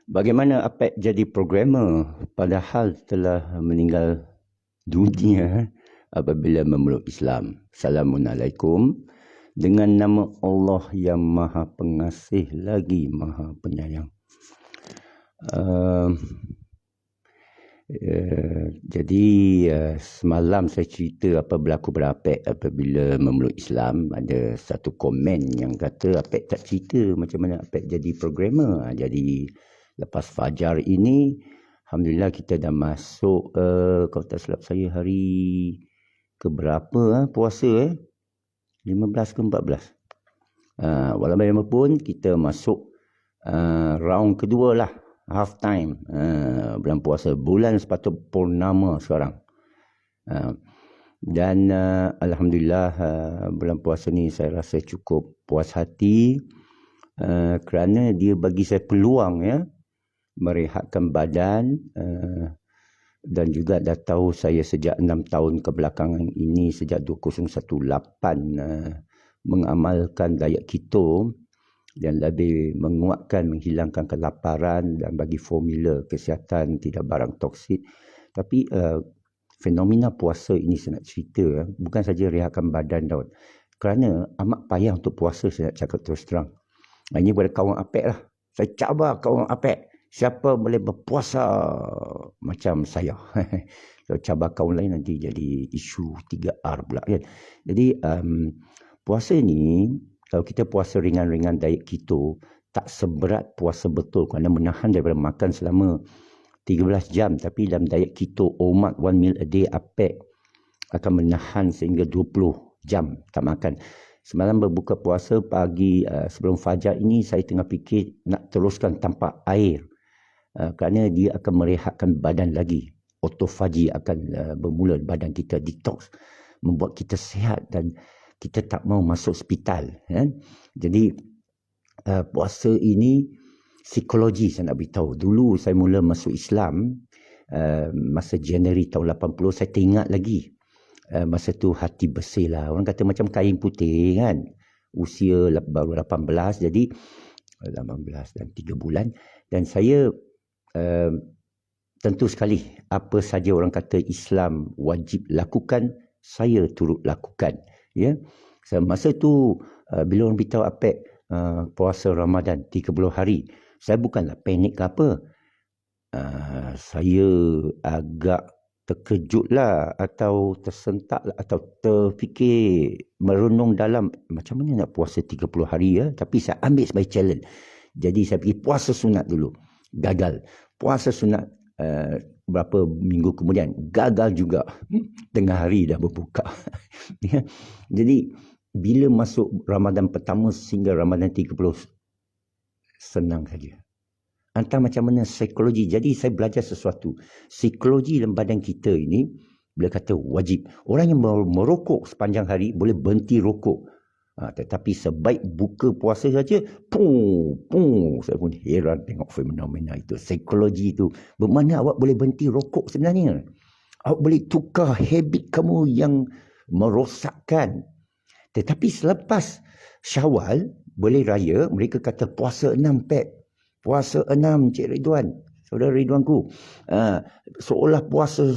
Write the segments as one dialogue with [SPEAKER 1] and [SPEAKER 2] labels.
[SPEAKER 1] Bagaimana Apek jadi programmer padahal telah meninggal dunia apabila memeluk Islam? Assalamualaikum. Dengan nama Allah yang Maha Pengasih lagi Maha Penyayang. Jadi semalam saya cerita apa berlaku pada Apek apabila memeluk Islam. Ada satu komen yang kata Apek tak cerita macam mana Apek jadi programmer. Jadi lepas Fajar ini, Alhamdulillah kita dah masuk, kalau tak silap saya hari keberapa puasa 15 ke 14. Walaupun kita masuk round kedua lah, half time bulan puasa. Bulan sepatut purnama sekarang. Dan Alhamdulillah bulan puasa ni saya rasa cukup puas hati kerana dia bagi saya peluang merehatkan badan dan juga dah tahu saya sejak 6 tahun kebelakangan ini, sejak 2018 mengamalkan diet keto dan lebih menguatkan, menghilangkan kelaparan dan bagi formula kesihatan tidak barang toksik. Tapi fenomena puasa ini saya nak cerita, bukan saja rehatkan badan tau, kerana amat payah untuk puasa, saya nak cakap terus terang. Ini pada kawan Apek lah, saya cabar kawan Apek, siapa boleh berpuasa macam saya. Kalau cabar kawan lain nanti jadi isu 3R pula kan. Jadi puasa ni, kalau kita puasa ringan-ringan diet keto, tak seberat puasa betul kerana menahan daripada makan selama 13 jam. Tapi dalam diet keto, OMAD, 1 meal a day, Apek akan menahan sehingga 20 jam tak makan. Semalam berbuka puasa pagi sebelum Fajar ini, saya tengah fikir nak teruskan tanpa air. Kerana dia akan merehatkan badan lagi. Autofagi akan bermula, badan kita detox, membuat kita sihat dan kita tak mau masuk hospital. Jadi puasa ini psikologi saya nak beritahu. Dulu saya mula masuk Islam masa Januari tahun 80, saya teringat lagi. Masa tu hati bersih lah. Orang kata macam kain putih kan. Usia baru 18, jadi 18 dan 3 bulan. Dan saya tentu sekali apa saja orang kata Islam wajib lakukan, saya turut lakukan. Masa tu bila orang beritahu Apek puasa Ramadan 30 hari, saya bukanlah panik ke apa. Saya agak terkejut lah, atau tersentak lah, atau terfikir, merenung dalam macam mana nak puasa 30 hari tapi saya ambil sebagai challenge. Jadi saya pergi puasa sunat dulu, gagal. Puasa sunat berapa minggu kemudian, gagal juga. Tengah hari dah berbuka. Jadi bila masuk Ramadan pertama sehingga Ramadan 30, senang saja. Entah macam mana psikologi. Jadi saya belajar sesuatu. Psikologi dalam badan kita ini, bila kata wajib, orang yang merokok sepanjang hari boleh berhenti rokok. Tetapi sebaik buka puasa saja, saya pun heran tengok fenomena itu. Psikologi itu bermakna awak boleh berhenti rokok sebenarnya. Awak boleh tukar habit kamu yang merosakkan. Tetapi selepas Syawal, boleh raya, mereka kata puasa 6 Pek. Puasa 6 Cik Ridwan, saudara Ridwanku. Seolah puasa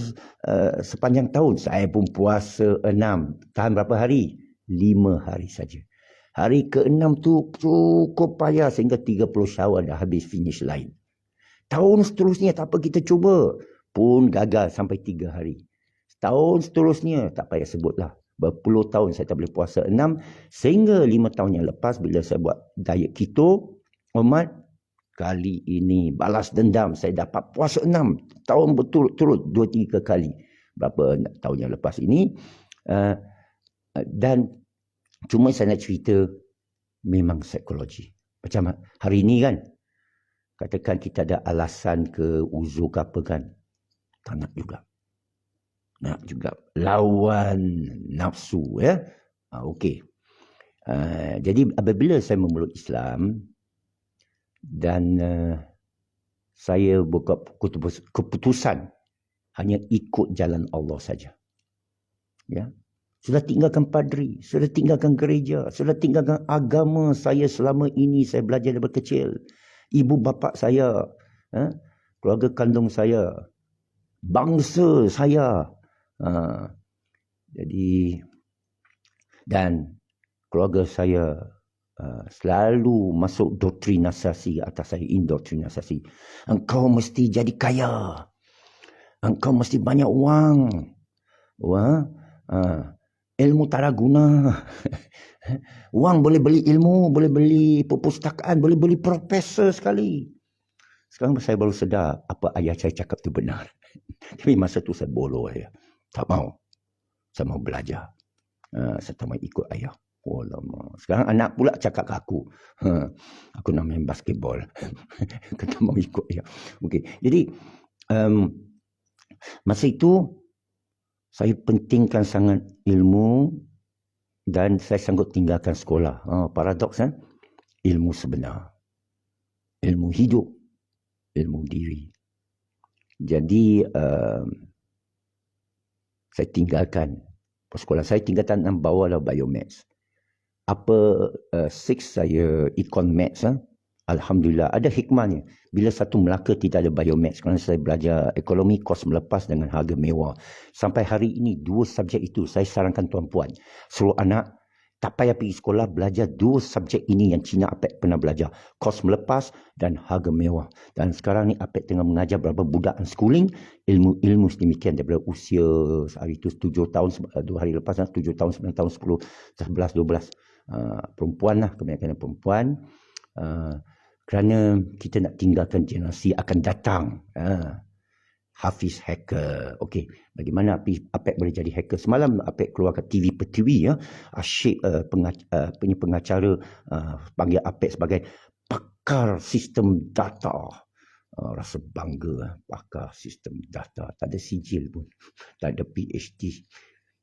[SPEAKER 1] sepanjang tahun. Saya pun puasa 6. Tahan berapa hari? 5 hari saja. Hari ke-6 tu cukup payah sehingga 30 Syawal dah habis finish line. Tahun seterusnya tak apa kita cuba, pun gagal sampai 3 hari. Tahun seterusnya tak payah sebutlah. Berpuluh tahun saya tak boleh puasa 6 sehingga 5 tahun yang lepas bila saya buat diet keto, Omad, kali ini balas dendam, saya dapat puasa 6 tahun berturut-turut 2-3 kali. Berapa tahun yang lepas ini. Dan cuma saya nak cerita, memang psikologi. Macam hari ini kan, katakan kita ada alasan ke uzur ke apa kan, tak nak juga. Nak juga lawan nafsu okey. Jadi apabila saya memeluk Islam dan saya buat keputusan hanya ikut jalan Allah saja. Sudah tinggalkan padri, sudah tinggalkan gereja, sudah tinggalkan agama saya selama ini saya belajar daripada kecil. Ibu bapa saya Keluarga kandung saya, bangsa saya. Jadi, dan keluarga saya selalu masuk doktrinasasi atas saya, indoktrinasasi. Engkau mesti jadi kaya. Engkau mesti banyak wang. Ilmu tak ada guna. Wang boleh beli ilmu, boleh beli perpustakaan, boleh beli profesor sekali. Sekarang saya baru sedar apa ayah saya cakap tu benar. Tapi masa tu saya bodoh ya. Tak mau. Saya mau belajar. Saya tak mau ikut ayah. Oh lama. Sekarang anak pula cakap ke aku. Aku nak main basketball. Aku tak mau ikut ayah. Okey. Jadi masa itu saya pentingkan sangat ilmu dan saya sanggup tinggalkan sekolah. Paradoks kan? Ilmu sebenar. Ilmu hidup. Ilmu diri. Jadi saya tinggalkan sekolah. Saya tinggalkan bawalah biomaths. Apa 6 saya ikon maths. Alhamdulillah ada hikmahnya. Bila satu Melaka tidak ada biomaths, kerana saya belajar ekonomi kos melepas dengan harga mewah. Sampai hari ini 2 subjek itu saya sarankan tuan-puan. Suruh anak tak payah pergi sekolah, belajar 2 subjek ini yang Cina Apek pernah belajar. Kos melepas dan harga mewah. Dan sekarang ni Apek tengah mengajar beberapa budak schooling, ilmu-ilmu sedemikian daripada usia hari itu 7 tahun, 2 hari lepas 7 tahun, 9 tahun, 10, 11, 12. Perempuan lah, kebanyakan perempuan. Kerana kita nak tinggalkan generasi akan datang. Hafiz hacker. Okey, bagaimana Apek boleh jadi hacker? Semalam Apek keluarkan TV Pertiwi ya. Asyik pengacara panggil Apek sebagai pakar sistem data. Rasa bangga pakar sistem data. Tak ada sijil pun. Tak ada PhD.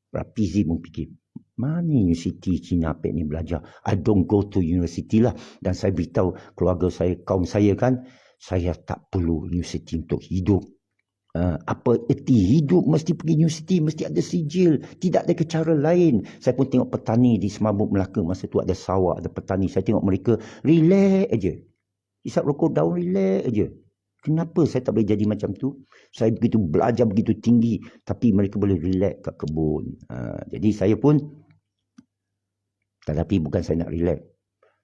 [SPEAKER 1] Rapizi pun fikir, mana universiti Cina Apek ni belajar? I don't go to university lah. Dan saya beritahu keluarga saya, kaum saya kan, saya tak perlu universiti untuk hidup. Apa erti hidup mesti pergi universiti, mesti ada sijil. Tidak ada cara lain. Saya pun tengok petani di Semabuk Melaka. Masa tu ada sawah, ada petani. Saya tengok mereka relax aja. Isap rokok daun, relax aja. Kenapa saya tak boleh jadi macam tu? Saya begitu belajar begitu tinggi, tapi mereka boleh relax kat kebun. Jadi saya pun, tetapi bukan saya nak relax.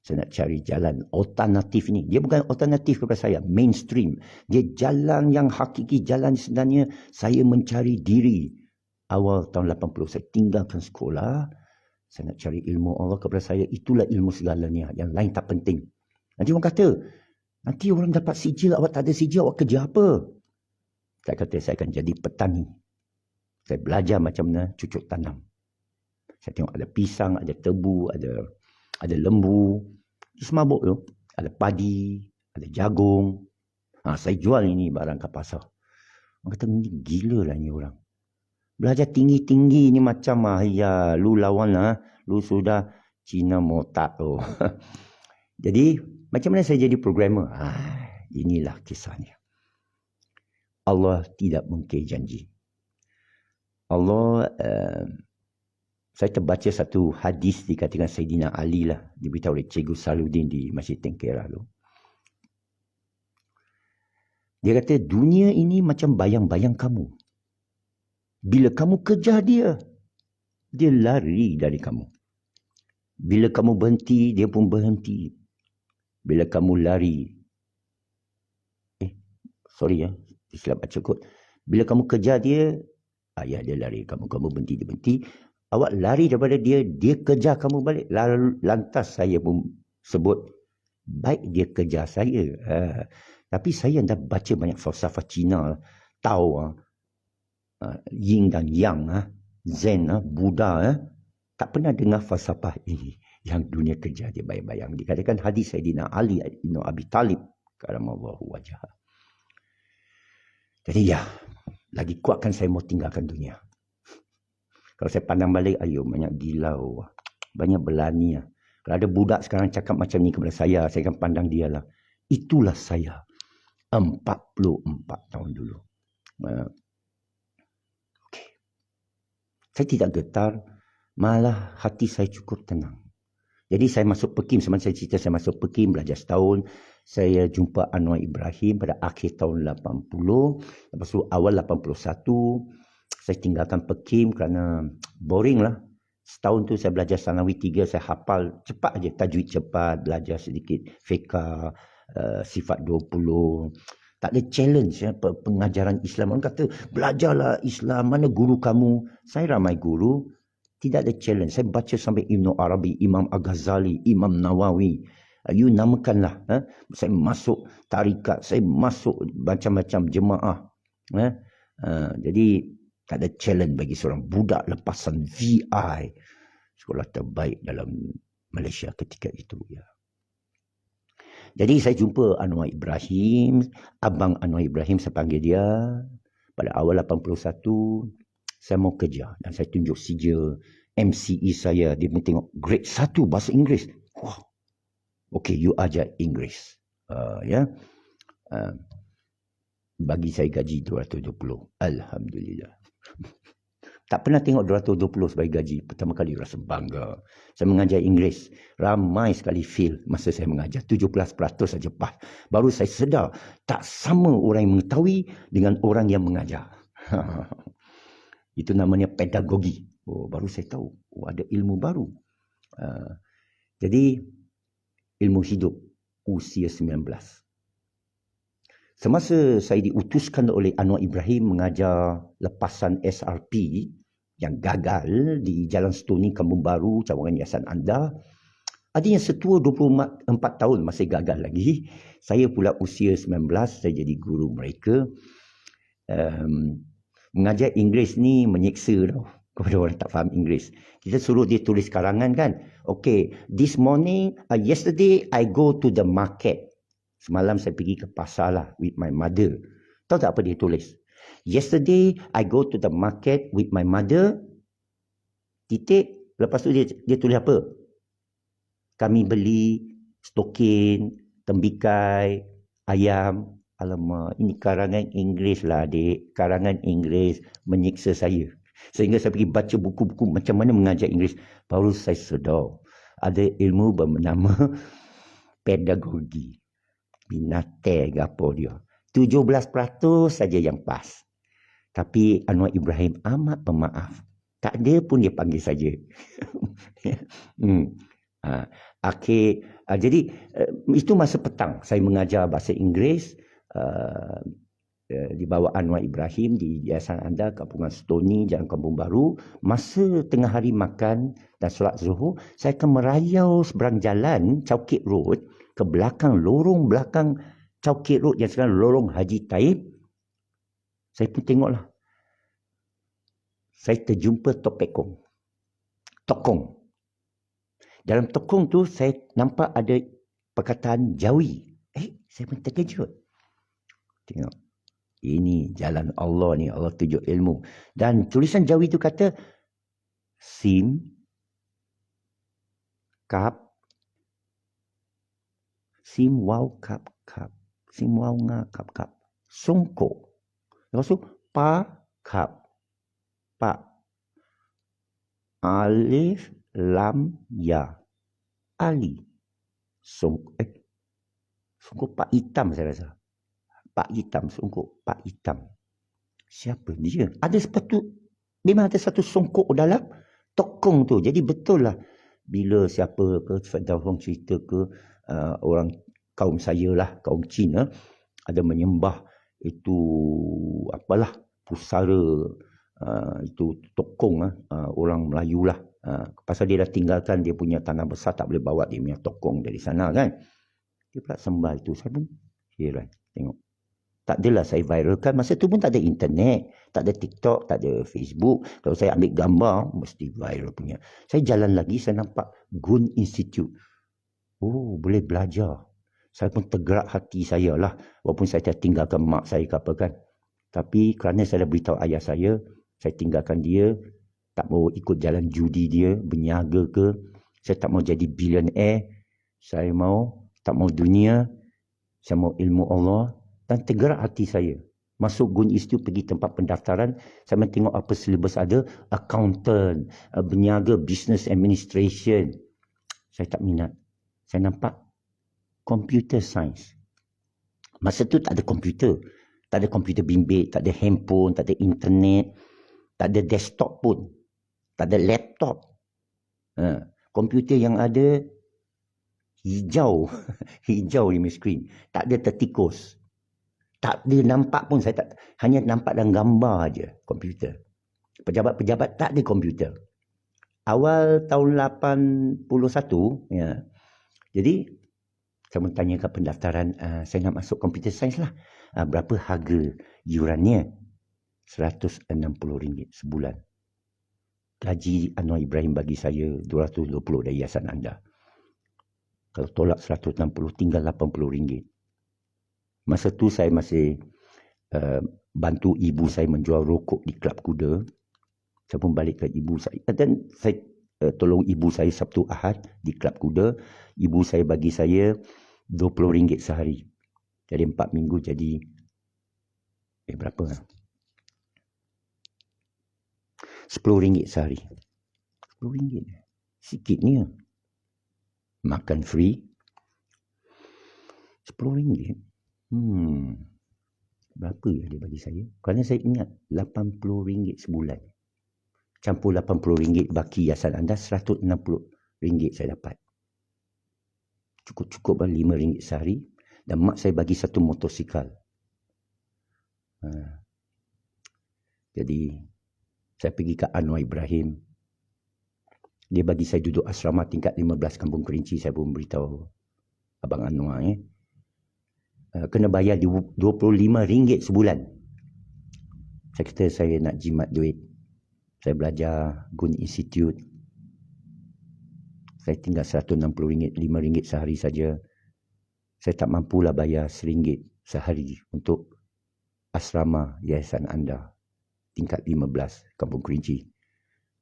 [SPEAKER 1] Saya nak cari jalan alternatif ni. Dia bukan alternatif kepada saya, mainstream. Dia jalan yang hakiki, jalan sebenarnya saya mencari diri. Awal tahun 80, saya tinggalkan sekolah. Saya nak cari ilmu Allah kepada saya. Itulah ilmu segalanya. Yang lain tak penting. Nanti orang kata, nanti orang dapat sijil, awak tak ada sijil, awak kerja apa? Saya kata, saya akan jadi petani. Saya belajar macam mana cucuk tanam. Saya tengok ada pisang, ada tebu, ada lembu. Di Semabuk tu, ada padi, ada jagung. Saya jual ini barang ke pasar. Orang kata, ni gila lah ni orang. Belajar tinggi-tinggi ni macam, ya, lu lawan lah. Lu sudah Cina motak tu. Jadi, macam mana saya jadi programmer? Inilah kisahnya. Allah tidak mungkir janji. Allah, saya terbaca satu hadis dikatakan Sayyidina Ali lah. Diberitahu oleh Cikgu Saludin di Masjid Tengkera tu. Dia kata, dunia ini macam bayang-bayang kamu. Bila kamu kejar dia, dia lari dari kamu. Bila kamu berhenti, dia pun berhenti. Bila kamu lari, silap baca kot. Bila kamu kejar dia, dia lari kamu. Kamu berhenti, dia berhenti. Awak lari daripada dia, dia kejar kamu balik. Lantas saya pun sebut, baik dia kejar saya. Tapi saya dah baca banyak falsafah Cina. Tahu yin dan yang, Zen, Buddha. Tak pernah dengar falsafah ini. Yang dunia kejar dia bayang-bayang. Dikatakan hadis Sayyidina Ali bin Abi Talib karamallahu wajhah. Jadi lagi kuatkan saya mau tinggalkan dunia. Kalau saya pandang balik, banyak gilau. Banyak berani. Kalau ada budak sekarang cakap macam ni kepada saya akan pandang dia lah. Itulah saya. 44 tahun dulu. Okay. Saya tidak getar. Malah hati saya cukup tenang. Jadi saya masuk Pekim. Semasa saya cerita saya masuk Pekim, belajar setahun. Saya jumpa Anwar Ibrahim pada akhir tahun 80. Lepas tu awal 81, saya tinggalkan Pekim kerana boring lah. Setahun tu saya belajar Sanawi 3, saya hafal cepat aja, tajwid cepat, belajar sedikit fiqah, sifat 20. Tak ada challenge ya, pengajaran Islam. Orang kata, belajarlah Islam, mana guru kamu? Saya ramai guru, tidak ada challenge. Saya baca sampai Ibn Arabi, Imam Al-Ghazali, Imam Nawawi. You namakanlah. Saya masuk tarikat, saya masuk macam-macam jemaah. Jadi, tak ada challenge bagi seorang budak lepasan VI. Sekolah terbaik dalam Malaysia ketika itu. Ya. Jadi saya jumpa Anwar Ibrahim, Abang Anwar Ibrahim saya panggil dia. Pada awal 81, saya mau kerja. Dan saya tunjuk sijil MCE saya. Dia pun tengok grade 1 bahasa Inggeris. Wah, okay, you ajar Inggeris. Bagi saya gaji 220. Alhamdulillah. Tak pernah tengok 220 sebagai gaji. Pertama kali rasa bangga. Saya mengajar Inggeris. Ramai sekali fail masa saya mengajar. 17% saja pas. Baru saya sedar. Tak sama orang yang mengetahui dengan orang yang mengajar. Itu namanya pedagogi. Baru saya tahu. Ada ilmu baru. Jadi, ilmu hidup. Usia 19. Semasa saya diutuskan oleh Anwar Ibrahim mengajar lepasan SRP yang gagal di Jalan Stoni, Kampung Baru, cawangan Yayasan Anda, ada yang setua 24 tahun masih gagal lagi. Saya pula usia 19, saya jadi guru mereka. Mengajar Inggeris ni menyeksa tau kepada orang tak faham Inggeris. Kita suruh dia tulis karangan kan. Okay, this morning, yesterday I go to the market. Semalam saya pergi ke pasar lah with my mother. Tahu tak apa dia tulis? Yesterday, I go to the market with my mother. Titik. Lepas tu dia tulis apa? Kami beli stokin, tembikai, ayam. Alamak, ini karangan Inggeris lah adik. Karangan Inggeris menyiksa saya. Sehingga saya pergi baca buku-buku macam mana mengajar Inggeris. Baru saya sedar. Ada ilmu bernama pedagogi. Binatang apa dia. 17% saja yang pas. Tapi Anwar Ibrahim amat pemaaf. Tak ada pun dia panggil saja. Jadi itu masa petang. Saya mengajar bahasa Inggeris di bawah Anwar Ibrahim di Yayasan Anda, Kampungan Stoni, Jalan Kampung Baru. Masa tengah hari makan dan solat zuhur, saya akan merayau seberang jalan Chowkit Road ke belakang, lorong belakang Chowkit Road yang sekarang lorong Haji Taib. Saya pun tengoklah. Saya terjumpa tokong. Dalam tokong tu saya nampak ada perkataan Jawi. Saya pun terkejut. Tengok. Ini jalan Allah ni. Allah tunjuk ilmu. Dan tulisan Jawi tu kata Sim, Kap, Sim, Waw, Kap, Kap. Sim, Waw, Nga, Kap, Kap. Songkok. Lepas tu, Pa, Kap. Pa. Alif, Lam, Ya. Ali. Songkok Pak Hitam saya rasa. Pak Hitam, songkok Pak Hitam. Siapa dia? Ada sepatu, memang ada satu songkok dalam tokong tu. Jadi betul lah. Bila siapa ke, orang cerita ke, orang kaum saya lah, kaum Cina, ada menyembah itu apalah pusara itu tokong orang Melayu lah. Pasal dia dah tinggalkan dia punya tanah besar, tak boleh bawa dia punya tokong dari sana kan. Dia pula sembah itu. Saya pun heran tengok. Tak adalah saya viralkan. Masa tu pun tak ada internet, tak ada TikTok, tak ada Facebook. Kalau saya ambil gambar mesti viral punya. Saya jalan lagi, saya nampak Gun Institute. Oh, boleh belajar. Saya pun tergerak hati saya lah. Walaupun saya dah tinggalkan mak saya ke apa kan. Tapi kerana saya dah beritahu ayah saya tinggalkan dia. Tak mau ikut jalan judi dia, berniaga ke. Saya tak mau jadi billionaire. Saya tak mau dunia. Saya mau ilmu Allah. Dan tergerak hati saya. Masuk Gun Institute, pergi tempat pendaftaran. Saya tengok apa silibus ada. Accountant, berniaga, business administration. Saya tak minat. Saya nampak Computer science. Masa tu tak ada komputer. Tak ada komputer bimbit, tak ada handphone, tak ada internet, tak ada desktop pun. Tak ada laptop. Komputer yang ada hijau. Hijau ni screen. Tak ada tertikus. Tak ada nampak pun, saya tak, hanya nampak dalam gambar aja komputer. Pejabat-pejabat tak ada komputer. Awal tahun 81, ya. Jadi saya bertanya ke pendaftaran, saya nak masuk computer science lah. Berapa harga yurannya? RM160 sebulan. Gaji Anwar Ibrahim bagi saya 220 dari yayasan anda. Kalau tolak 160, tinggal RM80. Masa tu saya masih bantu ibu saya menjual rokok di Kelab Kuda. Saya pun balik ke ibu saya. Dan saya tolong ibu saya Sabtu Ahad di Kelab Kuda. Ibu saya bagi saya RM20 sehari. Jadi 4 minggu jadi berapa? RM10 sehari. RM10. Sikitnya. Makan free. RM10. Berapa ya dia bagi saya? Kerana saya ingat RM80 sebulan. Campur RM80 baki yayasan anda, RM160 saya dapat. Cukup-cukup RM5 sehari. Dan mak saya bagi satu motosikal. Jadi saya pergi ke Anwar Ibrahim. Dia bagi saya duduk asrama tingkat 15 Kampung Kerinci. Saya pun beritahu Abang Anwar. Kena bayar RM25 sebulan. Saya kata saya nak jimat duit. Saya belajar Gun Institute. Saya tinggal RM160, RM5 sehari saja. Saya tak mampulah bayar RM1 sehari untuk asrama yayasan anda. Tingkat 15 Kampung Kerinci.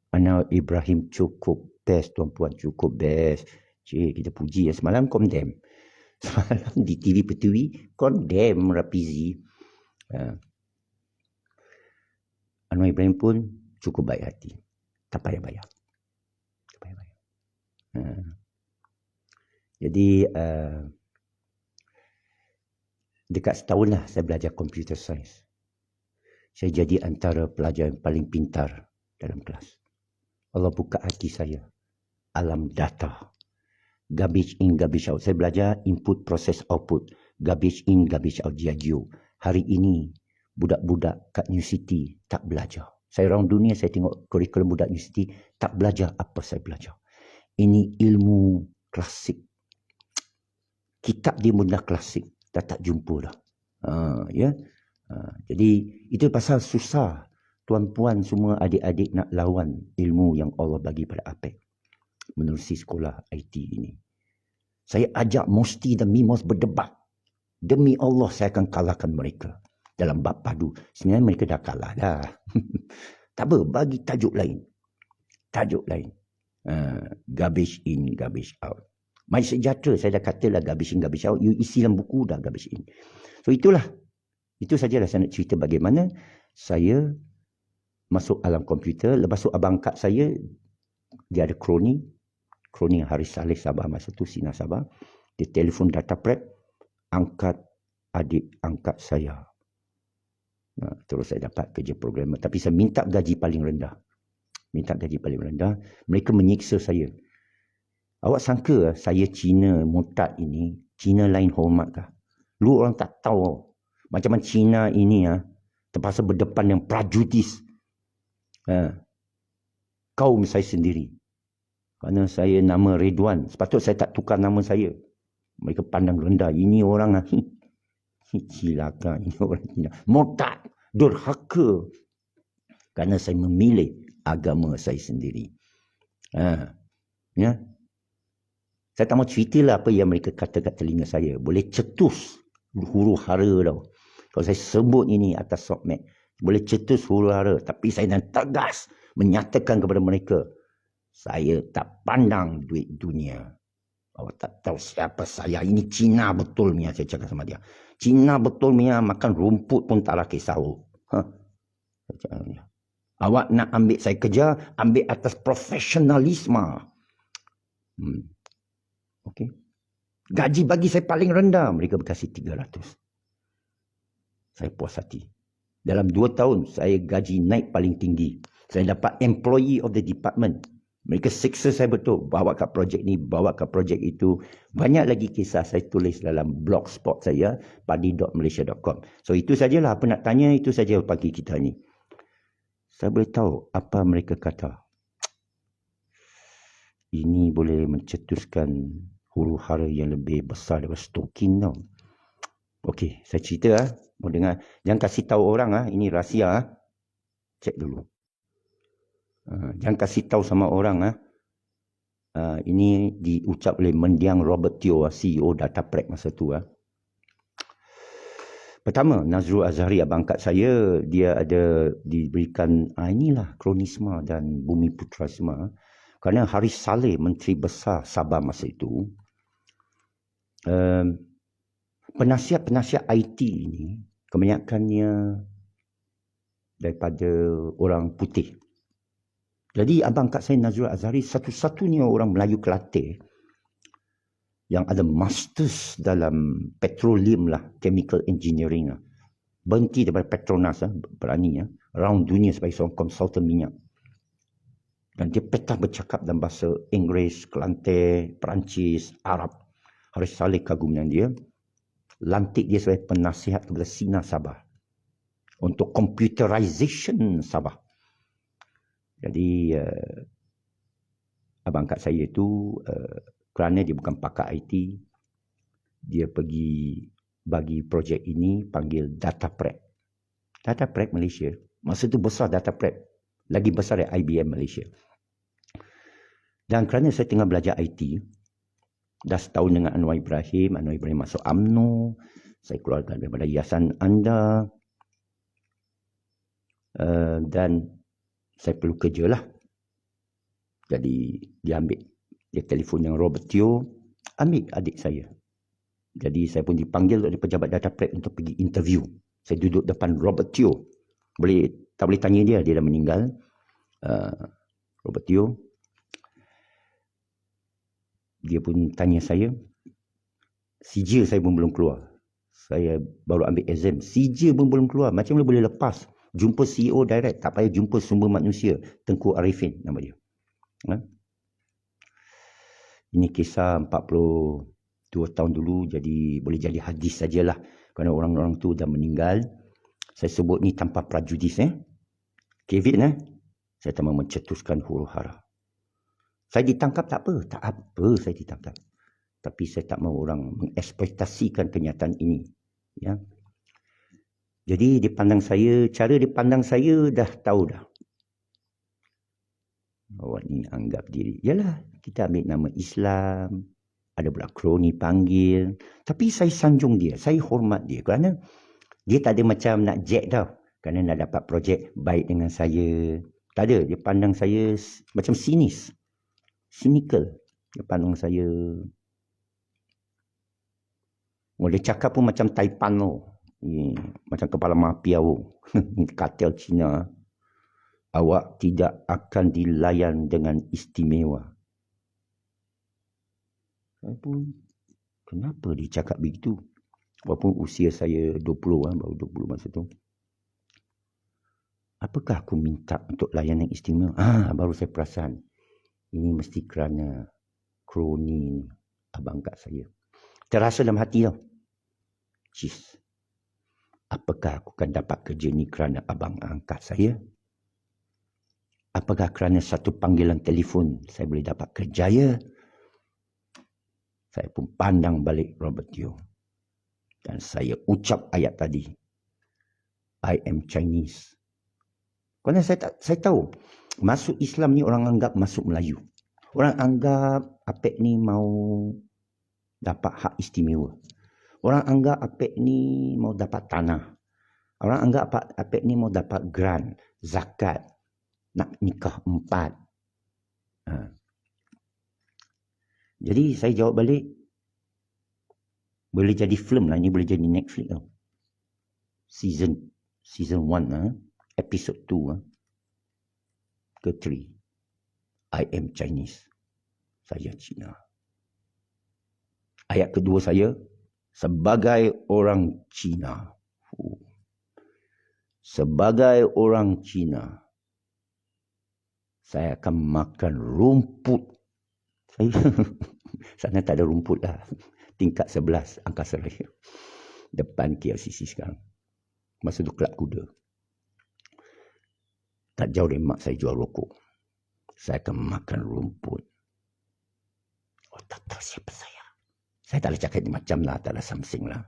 [SPEAKER 1] Anwar Ibrahim cukup best tuan-puan. Cukup best. Cik, kita puji ya. Semalam condemn. Semalam di TV Pertiwi condemn Rafizi. Anwar Ibrahim pun cukup baik hati. Tak payah bayar. Jadi dekat setahun lah saya belajar computer science. Saya jadi antara pelajar yang paling pintar dalam kelas. Allah buka hati saya. Alam data. Garbage in, garbage out. Saya belajar input, process, output. Garbage in, garbage out. Diageo. Hari ini, budak-budak kat New City tak belajar. Saya round dunia, saya tengok kurikulum budak New City, tak belajar apa saya belajar. Ini ilmu klasik. Kitab dia mudah klasik. Dah tak jumpa dah. Jadi, itu pasal susah. Tuan-puan semua adik-adik nak lawan ilmu yang Allah bagi pada APEC. Menerusi sekolah IT ini. Saya ajak Musti dan Mimos berdebat. Demi Allah saya akan kalahkan mereka. Dalam bab padu. Sebenarnya mereka dah kalah dah. Tak apa, bagi tajuk lain. Tajuk lain. Garbage in, garbage out. Mai sejahtera, saya dah katalah garbage in, garbage out. You isi dalam buku dah garbage in. So itulah. Itu sajalah saya nak cerita bagaimana saya masuk alam komputer. Lepas tu abang angkat saya, dia ada kroni Haris Saleh Sabah masa tu, Sina Sabah. Dia telefon data prep, angkat adik angkat saya. Terus saya dapat kerja programmer. Tapi saya minta gaji paling rendah. Mereka menyiksa saya. Awak sangka saya Cina murtad ini, Cina lain hormat kah? Lu orang tak tahu macam mana Cina ini terpaksa berdepan yang prejudis kaum saya sendiri. Kerana saya nama Ridwan, sepatutnya saya tak tukar nama saya. Mereka pandang rendah, ini orang cilaka, ini orang Cina murtad, durhaka. Kerana saya memilih agama saya sendiri. Ya. Saya tak mau ceritalah apa yang mereka kata kat telinga saya. Boleh cetus huru hara tau. Kalau saya sebut ini atas sokmed, boleh cetus huru hara. Tapi saya dan tegas menyatakan kepada mereka, saya tak pandang duit dunia. Awak tak tahu siapa saya. Ini Cina betul punya, saya cakap sama dia. Cina betul punya, makan rumput pun tak laki sahur. Awak nak ambil saya kerja, ambil atas profesionalisme. Okey. Gaji bagi saya paling rendah. Mereka berkasih 300. Saya puas hati. Dalam 2 tahun, saya gaji naik paling tinggi. Saya dapat employee of the department. Mereka seksa saya betul. Bawa ke projek ni, bawa ke projek itu. Banyak lagi kisah saya tulis dalam blogspot saya, padi.malaysia.com. So itu sajalah apa nak tanya, itu saja pagi kita ni. Saya boleh tahu apa mereka kata. Ini boleh mencetuskan huru hara yang lebih besar daripada stokin tau. Okey, saya cerita mau dengar. Jangan kasih tahu orang ini rahsia Cek dulu. Jangan kasih tahu sama orang ini diucap oleh Mendiang Robert Teo, CEO Dataprek masa tu. Pertama, Nazrul Azhari, abang angkat saya, dia ada diberikan inilah kronisma dan Bumi Putra semua. Kerana Haris Saleh, Menteri Besar Sabah masa itu, penasihat-penasihat IT ini kebanyakannya daripada orang putih. Jadi abang kat saya Nazrul Azhari satu-satunya orang Melayu Kelantan yang ada masters dalam petroleum lah, chemical engineering lah. Berhenti daripada Petronas berani around dunia sebagai seorang konsultan minyak. Dan dia petah bercakap dalam bahasa Inggeris, Kelantan, Perancis, Arab. Haris Saleh kagum dengan dia. Lantik dia sebagai penasihat kepada Sina Sabah untuk computerization Sabah. Jadi abang kat saya itu kerana dia bukan pakar IT, dia pergi bagi projek ini panggil Dataprek. Dataprek Malaysia. Masa tu besar Dataprek. Lagi besar dari IBM Malaysia. Dan kerana saya tengah belajar IT, dah setahun dengan Anwar Ibrahim masuk UMNO, saya keluarkan daripada yayasan anda, dan saya perlu kerja lah. Jadi dia telefon yang Robert Teo, ambil adik saya. Jadi saya pun dipanggil oleh pejabat Dataprek untuk pergi interview. Saya duduk depan Robert Teo. Tak boleh tanya dia dah meninggal. Robert Teo. Dia pun tanya saya. CJ saya pun belum keluar. Saya baru ambil exam. CJ pun belum keluar. Macam mana boleh lepas? Jumpa CEO direct. Tak payah jumpa sumber manusia. Tengku Arifin nama dia. Ini kisah 42 tahun dulu. Jadi boleh jadi hadis sajalah. Kerana orang-orang tu dah meninggal. Saya sebut ni tanpa prajudis. Kevin saya tak mahu mencetuskan huru hara. Saya ditangkap tak apa. Tak apa saya ditangkap. Tapi saya tak mahu orang mengeksploitasikan kenyataan ini. Ya. Jadi cara dipandang saya dah tahu dah. Awak ni anggap diri. Yalah, kita ambil nama Islam. Ada pula kroni panggil. Tapi saya sanjung dia. Saya hormat dia. Kerana dia tak ada macam nak jack tau. Kerana nak dapat projek baik dengan saya. Tak ada. Dia pandang saya macam sinis. Cynical. Dia pandang saya. Dia cakap pun macam Taipan macam kepala mafia kartel Cina. Awak tidak akan dilayan dengan istimewa. Saya pun, kenapa dia cakap begitu? Walaupun usia saya 20 baru 20 masa tu. Apakah aku minta untuk layanan istimewa? Baru saya perasan. Ini mesti kerana kroni abang kat saya. Terasa dalam hati tau. Cis, apakah aku akan dapat kerja ni kerana abang angkat saya? Apakah kerana satu panggilan telefon saya boleh dapat kerjaya? Saya pun pandang balik Robert Teo. Dan saya ucap ayat tadi. I am Chinese. Kerana saya tahu, masuk Islam ni orang anggap masuk Melayu. Orang anggap Apek ni mau dapat hak istimewa. Orang anggap Apek ni mau dapat tanah. Orang anggap Apek ni mau dapat grant, zakat, nak nikah 4. Jadi saya jawab balik, boleh jadi film lah, ini boleh jadi Netflix tau. Season 1, episode 2 ke 3. I am Chinese. Saya Cina. Ayat kedua saya, sebagai orang Cina. Sebagai orang Cina, saya akan makan rumput. Sana tak ada rumput lah. Tingkat 11 Angkasa Raya. Depan KLCC sekarang. Masa tu kelab kuda. Tak jauh dari mak saya jual rokok. Saya akan makan rumput. Oh, tak tahu siapa saya. Saya tak boleh cakap macam lah. Tak ada something lah.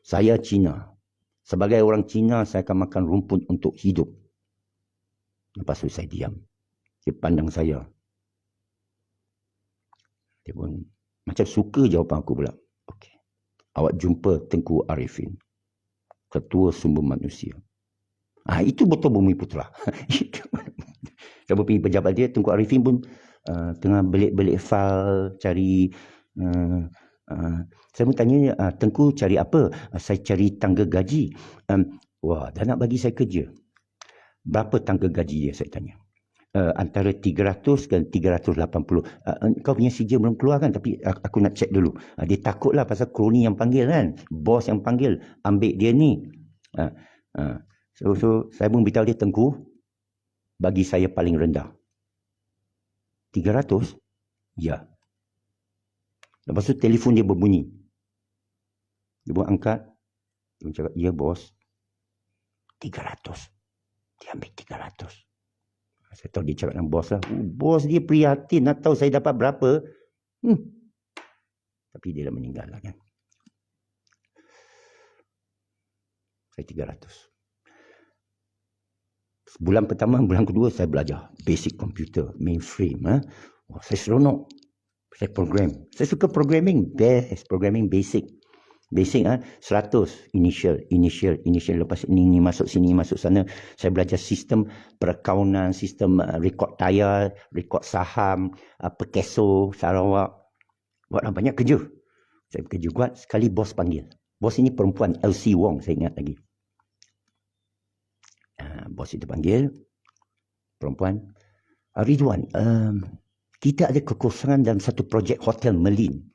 [SPEAKER 1] Saya Cina. Sebagai orang Cina, saya akan makan rumput untuk hidup. Lepas tu saya diam. Dia pandang saya. Dia pun macam suka jawapan aku pula. Okey. Awak jumpa Tengku Arifin, Ketua Sumber Manusia. Itu betul Bumi Putra. Saya pergi pejabat dia, Tengku Arifin pun tengah belik-belik file, cari... saya pun tanya, Tengku cari apa? Saya cari tangga gaji. Wah, dah nak bagi saya kerja. Berapa tangga gaji dia, saya tanya. Antara 300 dan 380. Kau punya CJ belum keluar kan? Tapi aku nak cek dulu. Dia takut lah pasal kroni yang panggil kan. Bos yang panggil. Ambil dia ni. So saya pun beritahu dia, Tengku, bagi saya paling rendah 300? Ya. Lepas tu telefon dia berbunyi. Dia pun angkat. Dia cakap, ya bos, 300. Dia ambil 300. Saya tahu dia cakap dengan bos lah. Bos dia prihatin nak tahu saya dapat berapa. Tapi dia dah meninggal lah kan. Saya 300. Bulan pertama, bulan kedua saya belajar basic computer, mainframe. Saya seronok. Saya program. Saya suka programming. Best. Programming basic. Basic 100. Initial. Lepas ini masuk sini, masuk sana. Saya belajar sistem perakaunan, sistem rekod tayar, rekod saham, Pekeso, Sarawak. Buat banyak kerja. Saya bekerja kuat. Sekali bos panggil. Bos ini perempuan, Elsie Wong, saya ingat lagi. Bos itu panggil. Perempuan. Ridwan, kita ada kekosongan dalam satu projek Hotel Merlin.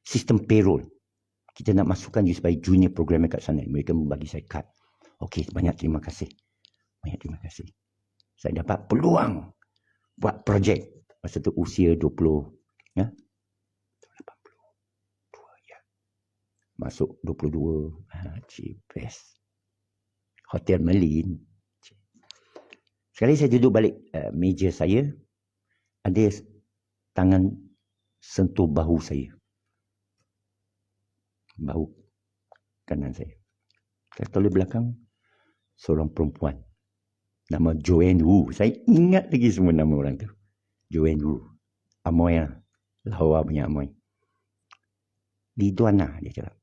[SPEAKER 1] Sistem payroll. Kita nak masukkan sebagai junior programmer kat sana. Mereka membagi saya kad. Okey, banyak terima kasih. Banyak terima kasih. Saya dapat peluang buat projek. Masa tu usia 20. Ya? 82. Ya. Masuk 22. Best. Hotel Merlin. Sekali saya duduk balik meja saya. Ada tangan sentuh bahu saya. Bahu kanan saya. Saya tolak belakang, seorang perempuan. Nama Joanne Wu. Saya ingat lagi semua nama orang tu. Joanne Wu. Amoy lah. Lawa punya Amoy. Ridwan lah, dia cakap.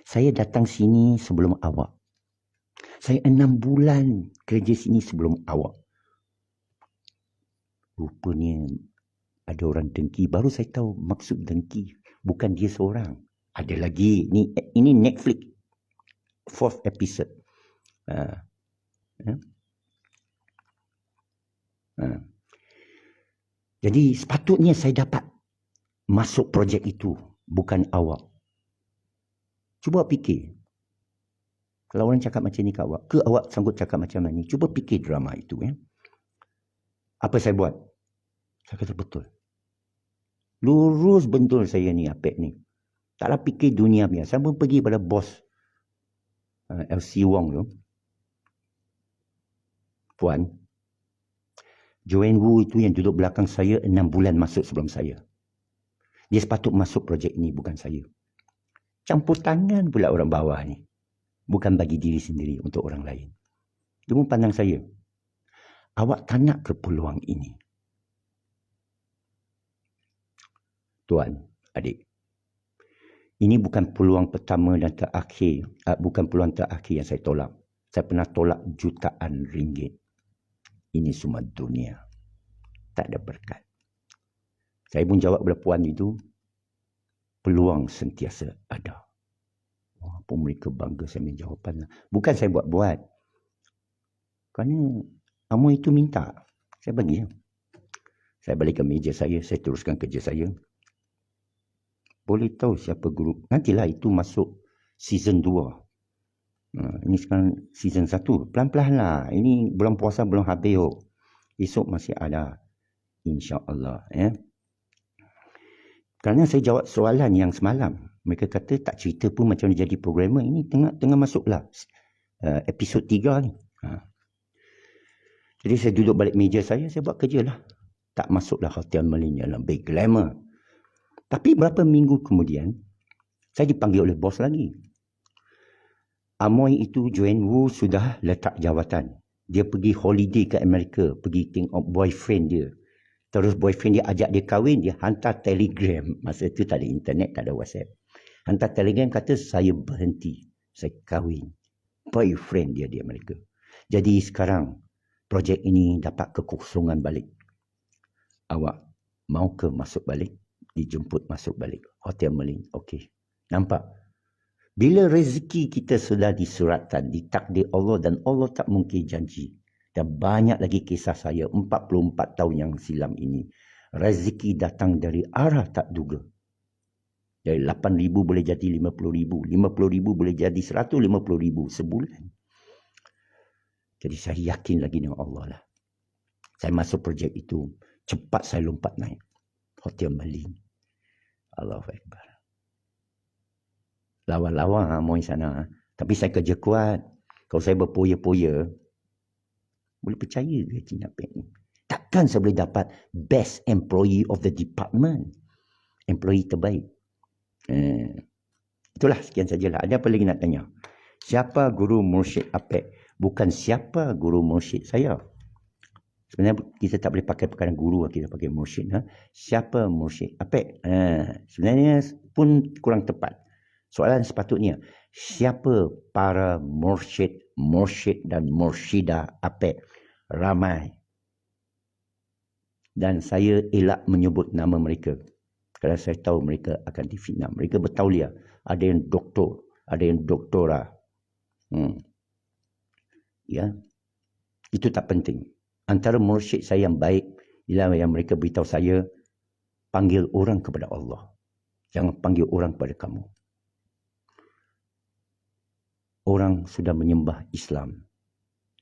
[SPEAKER 1] Saya datang sini sebelum awak. Saya 6 bulan kerja sini sebelum awak. Rupanya ada orang dengki. Baru saya tahu maksud dengki. Bukan dia seorang. Ada lagi. Ini Netflix. 4th episode. Jadi sepatutnya saya dapat masuk projek itu. Bukan awak. Cuba fikir. Kalau orang cakap macam ni ke awak sanggup cakap macam ni. Cuba fikir drama itu. Apa saya buat? Saya kata betul. Lurus bentul saya ni, Apek ni. Taklah fikir dunia biasa. Saya pun pergi pada bos LC Wong tu. Puan, Joanne Wu itu yang duduk belakang saya 6 bulan masuk sebelum saya. Dia sepatut masuk projek ini, bukan saya. Campur tangan pula orang bawah ni. Bukan bagi diri sendiri, untuk orang lain. Dia pun pandang saya. Awak tak nak ke peluang ini? Tuan, adik. Ini bukan peluang pertama dan terakhir. Bukan peluang terakhir yang saya tolak. Saya pernah tolak jutaan ringgit. Ini semua dunia. Tak ada berkat. Saya pun jawab kepada puan itu. Peluang sentiasa ada. Apa mereka bangga saya punya jawapan. Bukan saya buat-buat. Kerana Amo itu minta. Saya bagi. Saya balik ke meja saya. Saya teruskan kerja saya. boleh tahu siapa guru. Nantilah itu masuk season 2. Ini sekarang season 1. Pelan-pelan lah. Ini bulan puasa belum habis. Esok masih ada. InsyaAllah. Ya. Kerana saya jawab soalan yang semalam. Mereka kata tak cerita pun macam mana jadi programmer. Ini tengah masuklah episod 3 ni. Jadi saya duduk balik meja saya buat kerja lah. Tak masuklah Hotel Merlin yang lebih glamour. Tapi berapa minggu kemudian, saya dipanggil oleh bos lagi. Amoy itu, Joanne Wu, sudah letak jawatan. Dia pergi holiday ke Amerika, pergi tengok boyfriend dia. Terus boyfriend dia ajak dia kahwin, dia hantar telegram. Masa itu tak ada internet, tak ada WhatsApp. Hantar telegram kata, saya berhenti, saya kahwin. Boyfriend dia di Amerika. Jadi sekarang, projek ini dapat kekosongan balik. Awak mau ke masuk balik? Dijemput masuk balik. Hotel Merlin. Okey. Nampak? Bila rezeki kita sudah disuratkan, ditakdir Allah dan Allah tak mungkin janji. Dan banyak lagi kisah saya 44 tahun yang silam ini. Rezeki datang dari arah tak duga. Dari 8,000 boleh jadi 50,000. 50,000 boleh jadi 150,000 sebulan. Jadi saya yakin lagi dengan Allah lah. Saya masuk projek itu. Cepat saya lompat naik. Hotel Merlin. Allahu Akbar. Lawan-lawan mau sana. Tapi saya kerja kuat. Kalau saya berpoya-poya, boleh percaya ke Cina Pek ni? Takkan saya boleh dapat best employee of the department. Employee terbaik. Itulah sekian sajalah. Ada apa lagi nak tanya? Siapa guru mursyid Apek? Bukan siapa guru mursyid saya. Sebenarnya kita tak boleh pakai perkara guru, kita pakai mursyid. Siapa mursyid Apek? Sebenarnya pun kurang tepat. Soalan sepatutnya, siapa para mursyid dan mursyidah Apek? Ramai. Dan saya elak menyebut nama mereka. Kerana saya tahu mereka akan difitnah. Mereka bertauliah. Ada yang doktor, ada yang doktora. Ya, itu tak penting. Antara mursyid saya yang baik ialah yang mereka beritahu saya, panggil orang kepada Allah. Jangan panggil orang kepada kamu. Orang sudah menyembah Islam,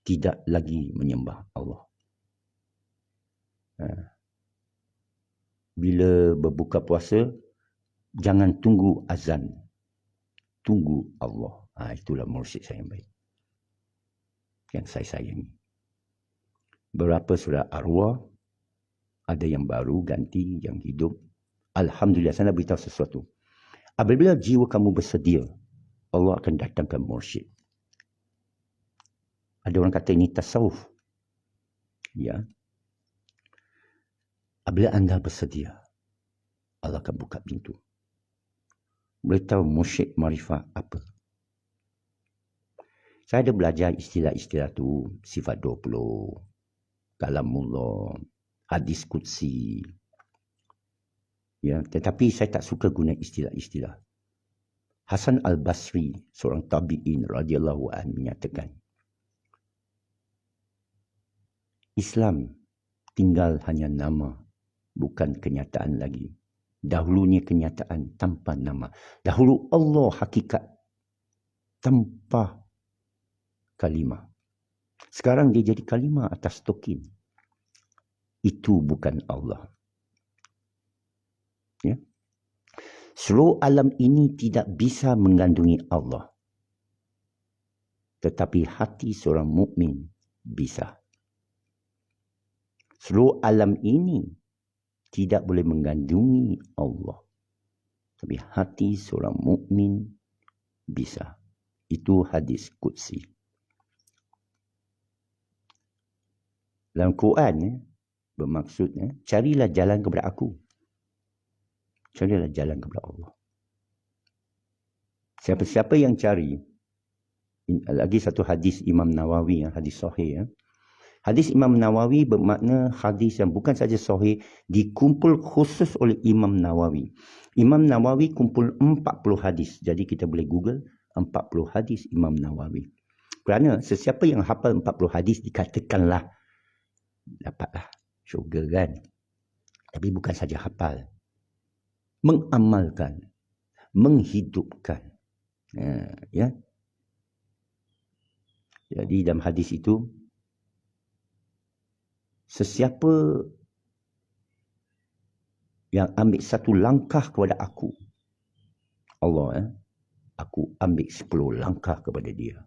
[SPEAKER 1] tidak lagi menyembah Allah. Bila berbuka puasa, jangan tunggu azan. Tunggu Allah. Itulah mursyid saya yang baik. Yang saya sayangi. Berapa sudah arwah, ada yang baru, ganti, yang hidup. Alhamdulillah, saya nak beritahu sesuatu. Apabila jiwa kamu bersedia, Allah akan datangkan mursyid. Ada orang kata ini tasawuf. Ya. Apabila anda bersedia, Allah akan buka pintu. Boleh tahu mursyid marifah apa? Saya ada belajar istilah-istilah tu, sifat 20, kalamullah, hadis qudsi. Ya, tetapi saya tak suka guna istilah-istilah. Hasan al-Basri, seorang tabi'in radhiyallahu anhu menyatakan, Islam tinggal hanya nama, bukan kenyataan lagi. Dahulunya kenyataan tanpa nama. Dahulu Allah hakikat tanpa kalimah. Sekarang dia jadi kalimah atas tokin. Itu bukan Allah. Ya. Seluruh alam ini tidak bisa mengandungi Allah. Tetapi hati seorang mukmin bisa. Seluruh alam ini tidak boleh mengandungi Allah. Tapi hati seorang mukmin bisa. Itu hadis qudsi. Dalam Quran bermaksud, carilah jalan kepada aku. Carilah jalan kepada Allah. Siapa-siapa yang cari, lagi satu hadis Imam Nawawi, hadis sahih. Hadis Imam Nawawi bermakna hadis yang bukan saja sahih, dikumpul khusus oleh Imam Nawawi. Imam Nawawi kumpul 40 hadis. Jadi kita boleh Google 40 hadis Imam Nawawi. Kerana sesiapa yang hafal 40 hadis dikatakanlah dapatlah syurga kan. Tapi bukan saja hafal. Mengamalkan. menghidupkan. Ya. Jadi dalam hadis itu, sesiapa yang ambil satu langkah kepada aku, Allah, aku ambil 10 langkah kepada dia.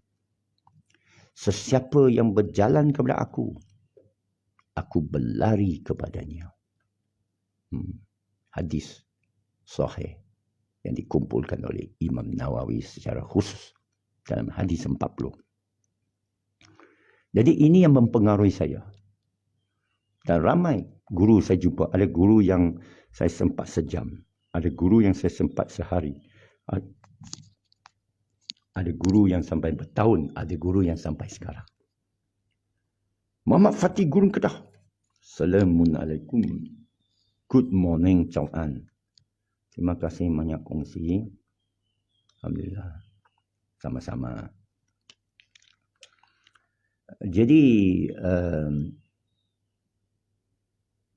[SPEAKER 1] Sesiapa yang berjalan kepada aku berlari kepadanya. Hadis sahih yang dikumpulkan oleh Imam Nawawi secara khusus dalam hadis 40. Jadi ini yang mempengaruhi saya. Dan ramai guru saya jumpa. Ada guru yang saya sempat sejam. Ada guru yang saya sempat sehari. Ada guru yang sampai bertahun. Ada guru yang sampai sekarang. Muhammad Fatih Gurun Kedah. Assalamualaikum. Good morning, Chow An. Terima kasih banyak kongsi. Alhamdulillah. Sama-sama. Jadi,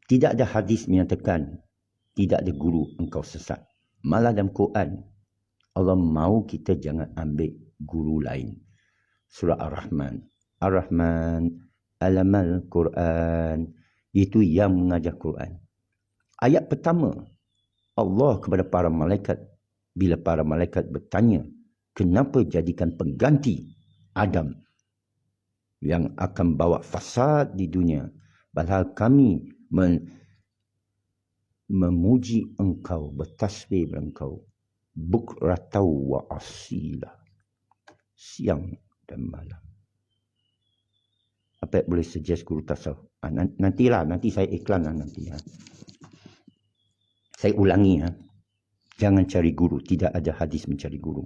[SPEAKER 1] tidak ada hadis menyatakan tidak ada guru engkau sesat. Malah dalam Quran, Allah mahu kita jangan ambil guru lain. Surah Ar-Rahman. Ar-Rahman, alamal Quran. Itu yang mengajar Quran. Ayat pertama, Allah kepada para malaikat, bila para malaikat bertanya, kenapa jadikan pengganti Adam yang akan bawa fasad di dunia, padahal kami memuji engkau, bertasbih engkau, bukratau wa asila, siang dan malam. Apa boleh suggest guru tasawuf? Nanti saya iklan nanti. Saya ulangi. Jangan cari guru. Tidak ada hadis mencari guru.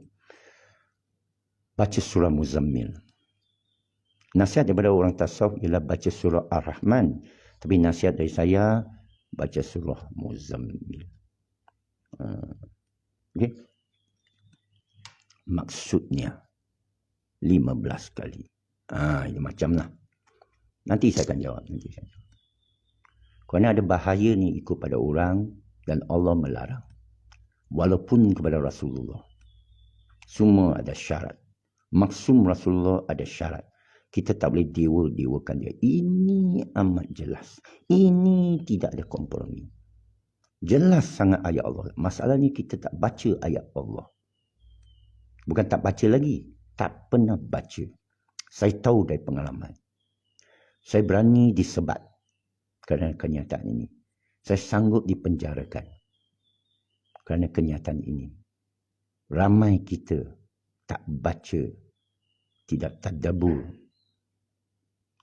[SPEAKER 1] Baca surah Muzammil. Nasihat daripada orang tasawuf ialah baca surah Ar-Rahman. Tapi nasihat dari saya, baca surah Muzammil. Okay. Maksudnya 15 kali. Ini macamlah. Nanti saya akan jawab. Kerana ada bahaya ni ikut pada orang dan Allah melarang. Walaupun kepada Rasulullah. Semua ada syarat. Maksum Rasulullah ada syarat. Kita tak boleh dewa-dewakan dia. Ini amat jelas. Ini tidak ada kompromi. Jelas sangat ayat Allah. Masalahnya kita tak baca ayat Allah. Bukan tak baca lagi. Tak pernah baca. Saya tahu dari pengalaman. Saya berani disebat kerana kenyataan ini. Saya sanggup dipenjarakan kerana kenyataan ini. Ramai kita tak baca, tidak tadabbur,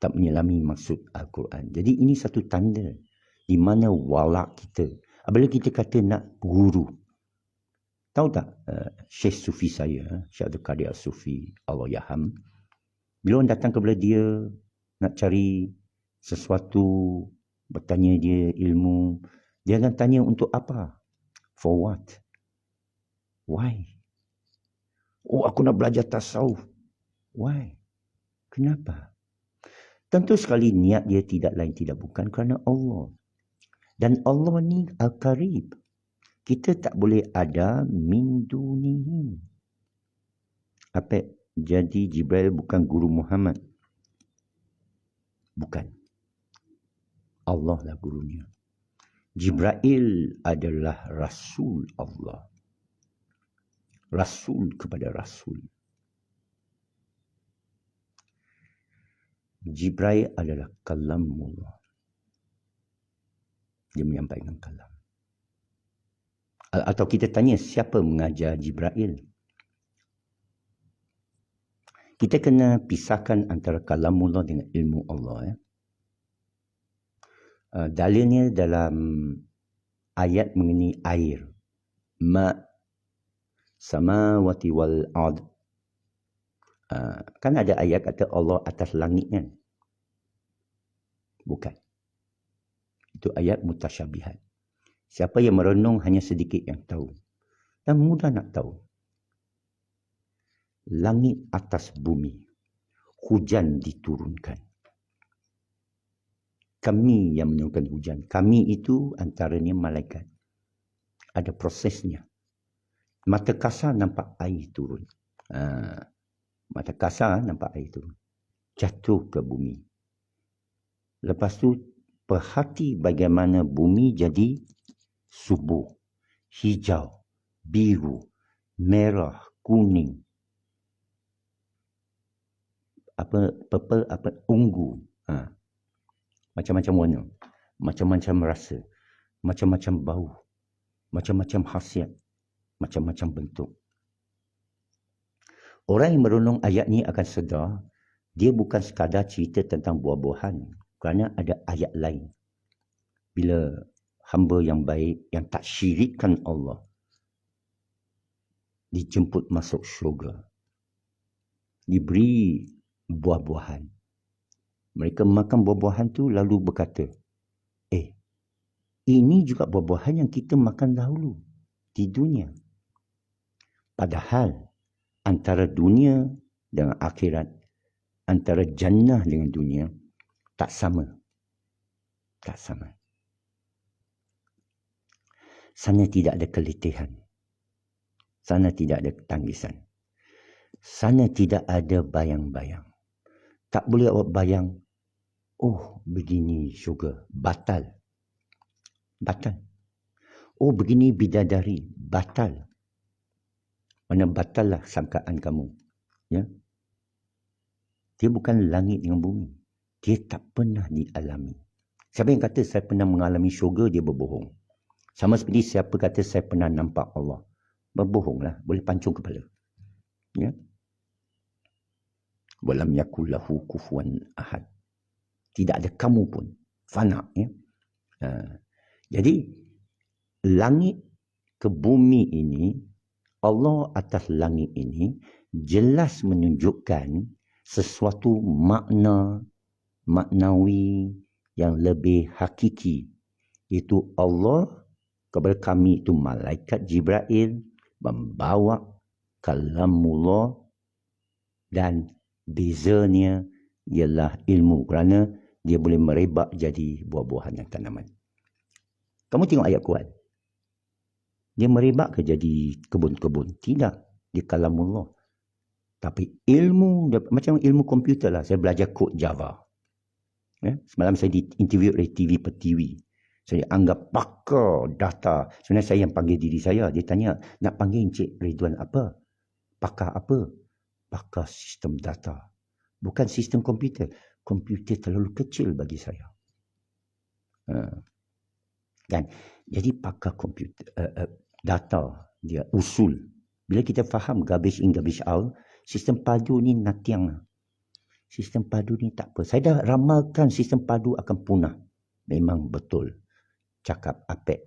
[SPEAKER 1] tak menyelami maksud Al-Quran. Jadi ini satu tanda di mana walak kita. Apabila kita kata nak guru. Tahu tak Syekh Sufi saya, Syekh Abdul Qadir Al-Sufi, Allah Yaham. Bila orang datang kepada dia nak cari sesuatu, bertanya dia ilmu, dia akan tanya untuk apa? For what? Why? Oh, aku nak belajar tasawuf. Why? Kenapa? Tentu sekali niat dia tidak lain tidak bukan kerana Allah. Dan Allah ni Al-Qarib. Kita tak boleh ada min dunihi. Apa? Jadi Jibril bukan guru Muhammad. Bukan. Allah lah gurunya. Jibril adalah Rasul Allah. Rasul kepada Rasul. Jibril adalah kalamullah. Dia menyampaikan kalam. Atau kita tanya siapa mengajar Jibril? Kita kena pisahkan antara kalamullah dengan ilmu Allah. Dalilnya dalam ayat mengenai air. Ma samawati wal ard. Kan ada ayat kata Allah atas langit kan? Bukan. Itu ayat mutasyabihat. Siapa yang merenung hanya sedikit yang tahu. Dan mudah nak tahu. Langit atas bumi. Hujan diturunkan. Kami yang menurunkan hujan. Kami itu antaranya malaikat. Ada prosesnya. Mata kasar nampak air turun. Mata kasar nampak air turun. Jatuh ke bumi. Lepas tu perhati bagaimana bumi jadi subur, hijau, biru, merah, kuning, purple, ungu. Macam-macam warna, macam-macam rasa, macam-macam bau, macam-macam khasiat, macam-macam bentuk. Orang yang merenung ayat ni akan sedar, dia bukan sekadar cerita tentang buah-buahan, kerana ada ayat lain. Bila hamba yang baik, yang tak syirikkan Allah, dijemput masuk syurga, diberi buah-buahan. Mereka makan buah-buahan tu lalu berkata, ini juga buah-buahan yang kita makan dahulu di dunia. Padahal antara dunia dengan akhirat, antara jannah dengan dunia, tak sama. Tak sama. Sana tidak ada keletihan. Sana tidak ada ketangisan. Sana tidak ada bayang-bayang. Tak boleh awak bayang, begini syurga, batal. Batal. Begini bidadari, batal. Mana batal lah sangkaan kamu. Ya? Dia bukan langit dengan bumi. Dia tak pernah dialami. Siapa yang kata saya pernah mengalami syurga, dia berbohong. Sama seperti siapa kata saya pernah nampak Allah. Berbohonglah, boleh pancung kepala. Ya? Walam yakul lahu kufuwan ahad. Tidak ada kamu pun. Fana. Ya? Jadi, langit ke bumi ini, Allah atas langit ini, jelas menunjukkan sesuatu maknawi yang lebih hakiki. Itu Allah kepada kami itu malaikat Jibril membawa kalamullah, dan bezanya ialah ilmu, kerana dia boleh merebak jadi buah-buahan dan tanaman. Kamu tengok ayat Quran. Dia merebak ke jadi kebun-kebun? Tidak. Dia kalamullah. Tapi ilmu, macam ilmu komputer lah. Saya belajar kod Java. Ya? Semalam saya di-interview oleh TV Pertiwi. Saya anggap pakar data. Sebenarnya saya yang panggil diri saya. Dia tanya, nak panggil Encik Ridwan apa? Pakar apa? Pakar sistem data. Bukan sistem komputer. Komputer terlalu kecil bagi saya. Kan? Jadi pakar komputer, data, dia usul. Bila kita faham garbage in, garbage out, sistem padu ni nothing. Sistem padu ni tak apa. Saya dah ramalkan sistem padu akan punah. Memang betul. Cakap APEC.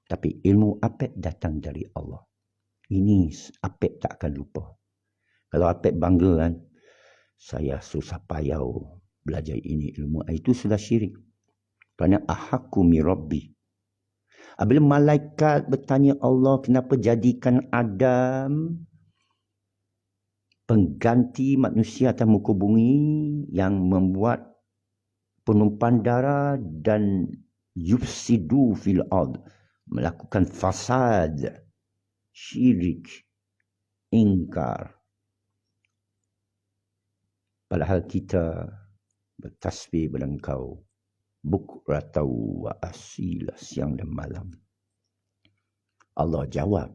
[SPEAKER 1] Tapi ilmu APEC datang dari Allah. Ini APEC tak akan lupa. Kalau APEC bangga kan, saya susah payah belajar ini ilmu. Itu sudah syirik. Kerana ahakku mi rabbi. Apabila malaikat bertanya Allah, kenapa jadikan Adam pengganti manusia atas muka bumi yang membuat penumpang darah dan yufsidu fil ard, melakukan fasad, syirik, ingkar. Padahal kita bertasbih pada Engkau bukratau wa asila, siang dan malam. Allah jawab,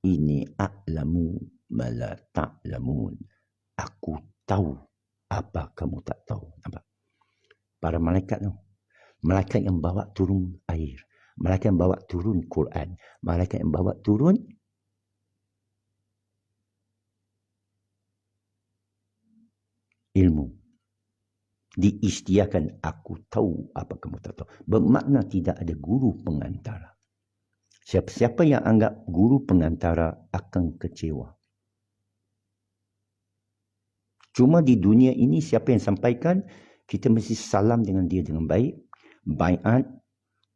[SPEAKER 1] ini a'lamu ma la ta'lamun. Aku tahu apa kamu tak tahu. Nampak? Para malaikat tu. Malaikat yang bawa turun air. Malaikat yang bawa turun Quran. Malaikat yang bawa turun ilmu. Diisytiharkan, aku tahu apa kamu tak tahu. Bermakna tidak ada guru pengantara. Siapa-siapa yang anggap guru pengantara akan kecewa. Cuma di dunia ini siapa yang sampaikan, kita mesti salam dengan dia dengan baik, baiat,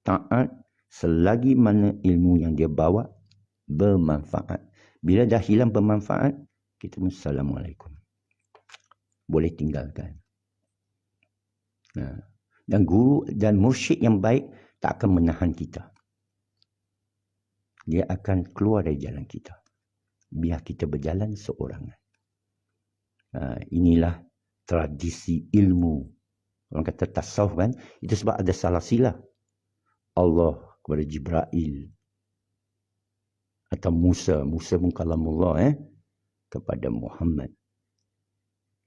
[SPEAKER 1] taat, selagi mana ilmu yang dia bawa bermanfaat. Bila dah hilang bermanfaat, kita mesti Assalamualaikum. Boleh tinggalkan. Dan guru dan mursyid yang baik tak akan menahan kita. Dia akan keluar dari jalan kita. biar kita berjalan seorang. Inilah tradisi ilmu. Orang kata tasawuf kan, itu sebab ada salah silah. Allah kepada Jibril atau Musa pun kalamullah kepada Muhammad,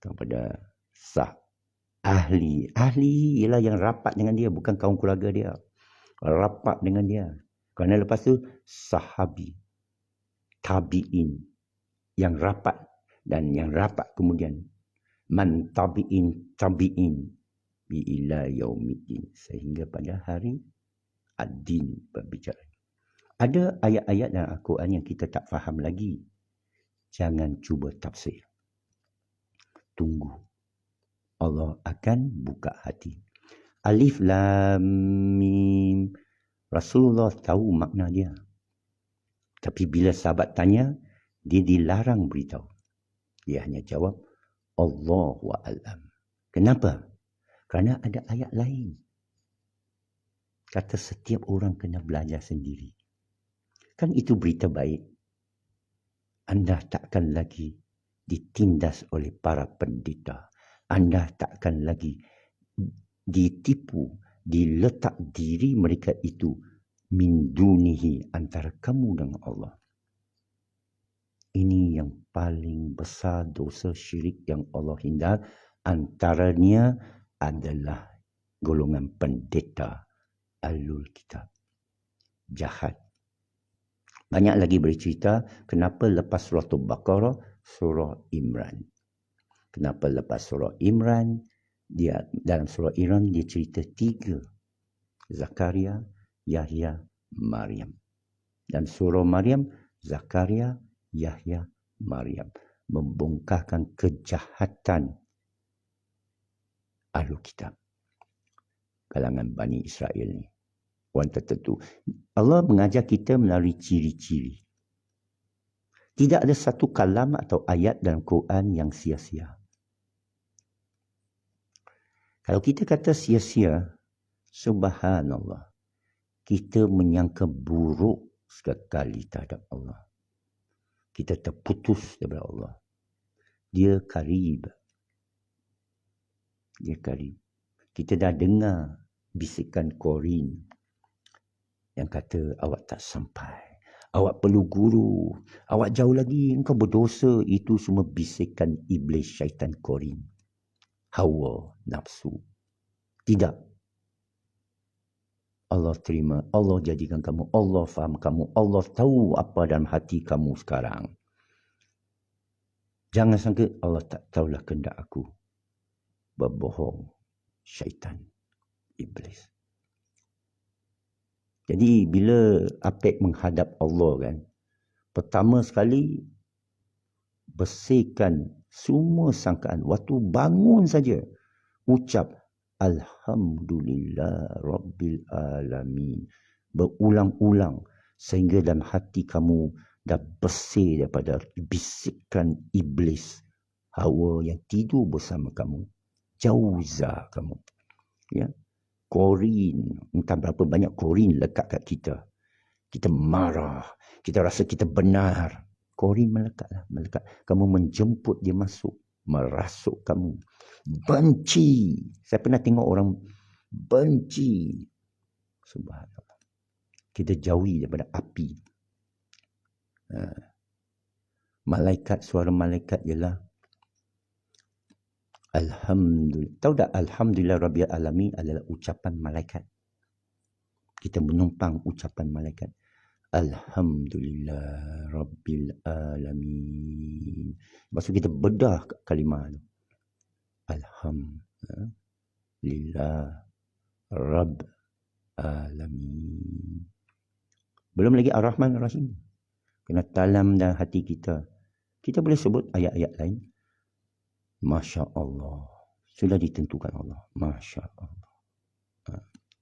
[SPEAKER 1] kepada ahli ialah yang rapat dengan dia, bukan kaum keluarga dia, rapat dengan dia. Kerana lepas tu sahabi, tabi'in yang rapat, dan yang rapat kemudian man tabi'in bi ila yaumiddin, sehingga pada hari ad-din berbicara. Ada ayat-ayat dalam Al-Quran yang kita tak faham lagi. Jangan cuba tafsir. Tunggu. Allah akan buka hati. Alif Lam Mim. Rasulullah tahu makna dia. Tapi bila sahabat tanya, dia dilarang beritahu. Dia hanya jawab, Allahu a'lam. Kenapa? Kerana ada ayat lain. Kata setiap orang kena belajar sendiri. Kan itu berita baik. Anda takkan lagi ditindas oleh para pendeta. Anda takkan lagi ditipu, diletak diri mereka itu min dunihi, antara kamu dengan Allah. Ini yang paling besar dosa syirik yang Allah hindar. Antaranya adalah golongan pendeta Ahlul Kitab. Jahat. Banyak lagi bercerita kenapa lepas surah Al-Baqarah, surah Imran. Kenapa lepas surah Imran, dalam surah Imran dia cerita 3. Zakaria, Yahya, Maryam. Dan surah Maryam, Zakaria, Yahya, Maryam. Membongkarkan kejahatan Ahlul Kitab. Kalangan Bani Israel ni. Orang tertentu. Allah mengajar kita melalui ciri-ciri. Tidak ada satu kalam atau ayat dalam Quran yang sia-sia. Kalau kita kata sia-sia, subhanallah, kita menyangka buruk sekali terhadap Allah. Kita terputus daripada Allah. Dia karib. Dia karib. Kita dah dengar bisikan Qorin yang kata awak tak sampai. Awak perlu guru. Awak jauh lagi. Engkau berdosa. Itu semua bisikan iblis syaitan Qorin. Hawa, nafsu. Tidak. Allah terima. Allah jadikan kamu. Allah faham kamu. Allah tahu apa dalam hati kamu sekarang. Jangan sangka Allah tak tahulah kehendak aku. Berbohong. Syaitan. Iblis. Jadi bila Apek menghadap Allah kan, pertama sekali bersihkan semua sangkaan. Waktu bangun saja ucap Alhamdulillah Rabbil Alamin. Berulang-ulang sehingga dalam hati kamu dah bersih daripada bisikan iblis Hawa yang tidur bersama kamu. Jauzah kamu. Ya. Qorin, entah berapa banyak Qorin lekat kat kita. Kita marah, kita rasa kita benar. Qorin melekatlah, melekat. Kamu menjemput dia masuk, merasuk kamu. Benci. Saya pernah tengok orang benci. Subhanallah. Kita jauhi daripada api. Malaikat, suara malaikat ialah Alhamdulillah. Tahu tak Alhamdulillah Rabbil Alamin adalah ucapan malaikat. Kita menumpang ucapan malaikat. Alhamdulillah Rabbil Alamin. Maksud kita bedah kalimah tu. Alhamdulillah Rabb Alamin. Belum lagi Ar-Rahman Ar-Rahim. Kena talam dalam hati kita. Kita boleh sebut ayat-ayat lain. Masya Allah. Sudah ditentukan Allah. Masya Allah.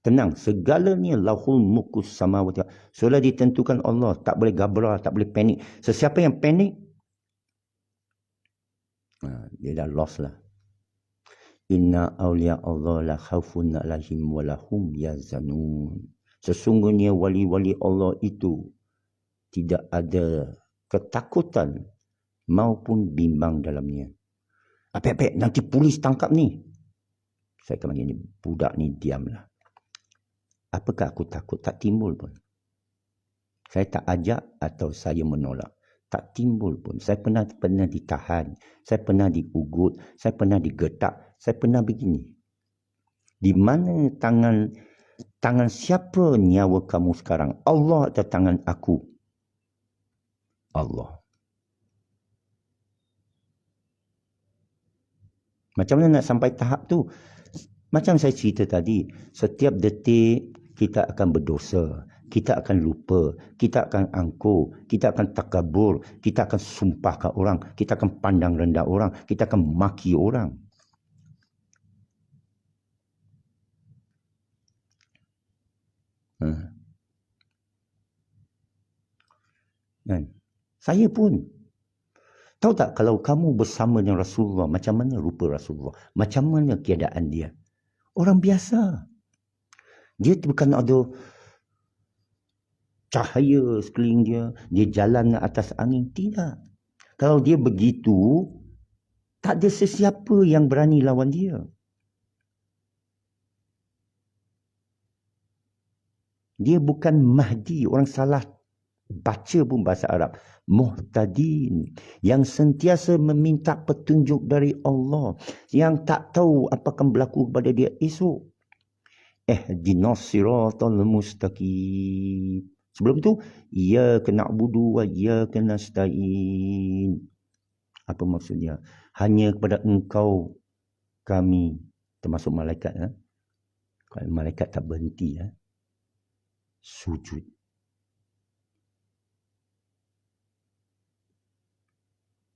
[SPEAKER 1] Tenang. Segalanya lahul mukus samawati. Sudah ditentukan Allah. Tak boleh gabra. Tak boleh panik. Sesiapa yang panik, dia dah lost lah. Inna awliya Allah la khawfun alaihim walahum yazanun. Sesungguhnya wali-wali Allah itu tidak ada ketakutan maupun bimbang dalamnya. Apek-apek, nanti polis tangkap ni. Saya akan panggil ni, budak ni diamlah. Apakah aku takut? Tak timbul pun. Saya tak ajak atau saya menolak. Tak timbul pun. Saya pernah ditahan. Saya pernah diugut. Saya pernah digetak. Saya pernah begini. Di mana tangan siapa nyawa kamu sekarang? Allah atau tangan aku? Allah. Macam mana nak sampai tahap tu? Macam saya cerita tadi, setiap detik kita akan berdosa, kita akan lupa, kita akan angkuh, kita akan takabur, kita akan sumpahkan orang, kita akan pandang rendah orang, kita akan maki orang. Kan? Saya pun. Tahu tak kalau kamu bersama dengan Rasulullah, macam mana rupa Rasulullah? Macam mana keadaan dia? Orang biasa. Dia bukan ada cahaya sekeliling dia. Dia jalan atas angin. Tidak. Kalau dia begitu, tak ada sesiapa yang berani lawan dia. Dia bukan Mahdi. Orang salah baca pun bahasa Arab. Muhtadin. Yang sentiasa meminta petunjuk dari Allah. Yang tak tahu apa akan berlaku kepada dia esok. Ihdinas siratal mustaqim. Sebelum tu, iyyaka na'budu wa iyyaka nasta'in. Apa maksudnya? Hanya kepada engkau kami, termasuk malaikat. Kalau malaikat tak berhenti, sujud.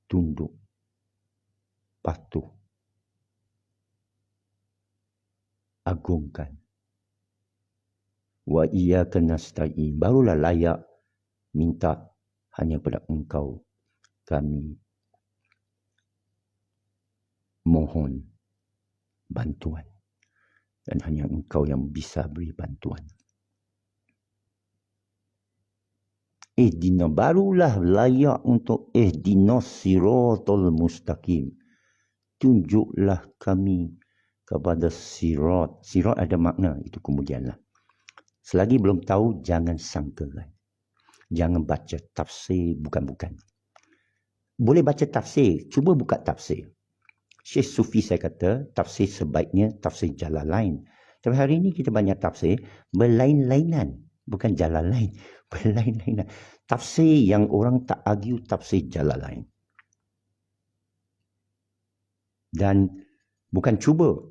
[SPEAKER 1] Tunduk. Patuh. Agungkan. Wa iyyaka nasta'in. Barulah layak minta hanya pada engkau kami mohon bantuan. Dan hanya engkau yang bisa beri bantuan. Ihdina, barulah layak untuk ihdinas siratal mustaqim. Tunjuklah kami kepada sirat. Sirat ada makna, itu kemudianlah. Selagi belum tahu, jangan sangkakan. Jangan baca tafsir bukan-bukan. Boleh baca tafsir, cuba buka tafsir. Syekh Sufi saya kata, tafsir sebaiknya tafsir Jalalain. Tapi hari ini kita banyak tafsir berlain-lainan. Bukan Jalalain, berlain-lainan. Tafsir yang orang tak argue tafsir Jalalain. Dan bukan cuba,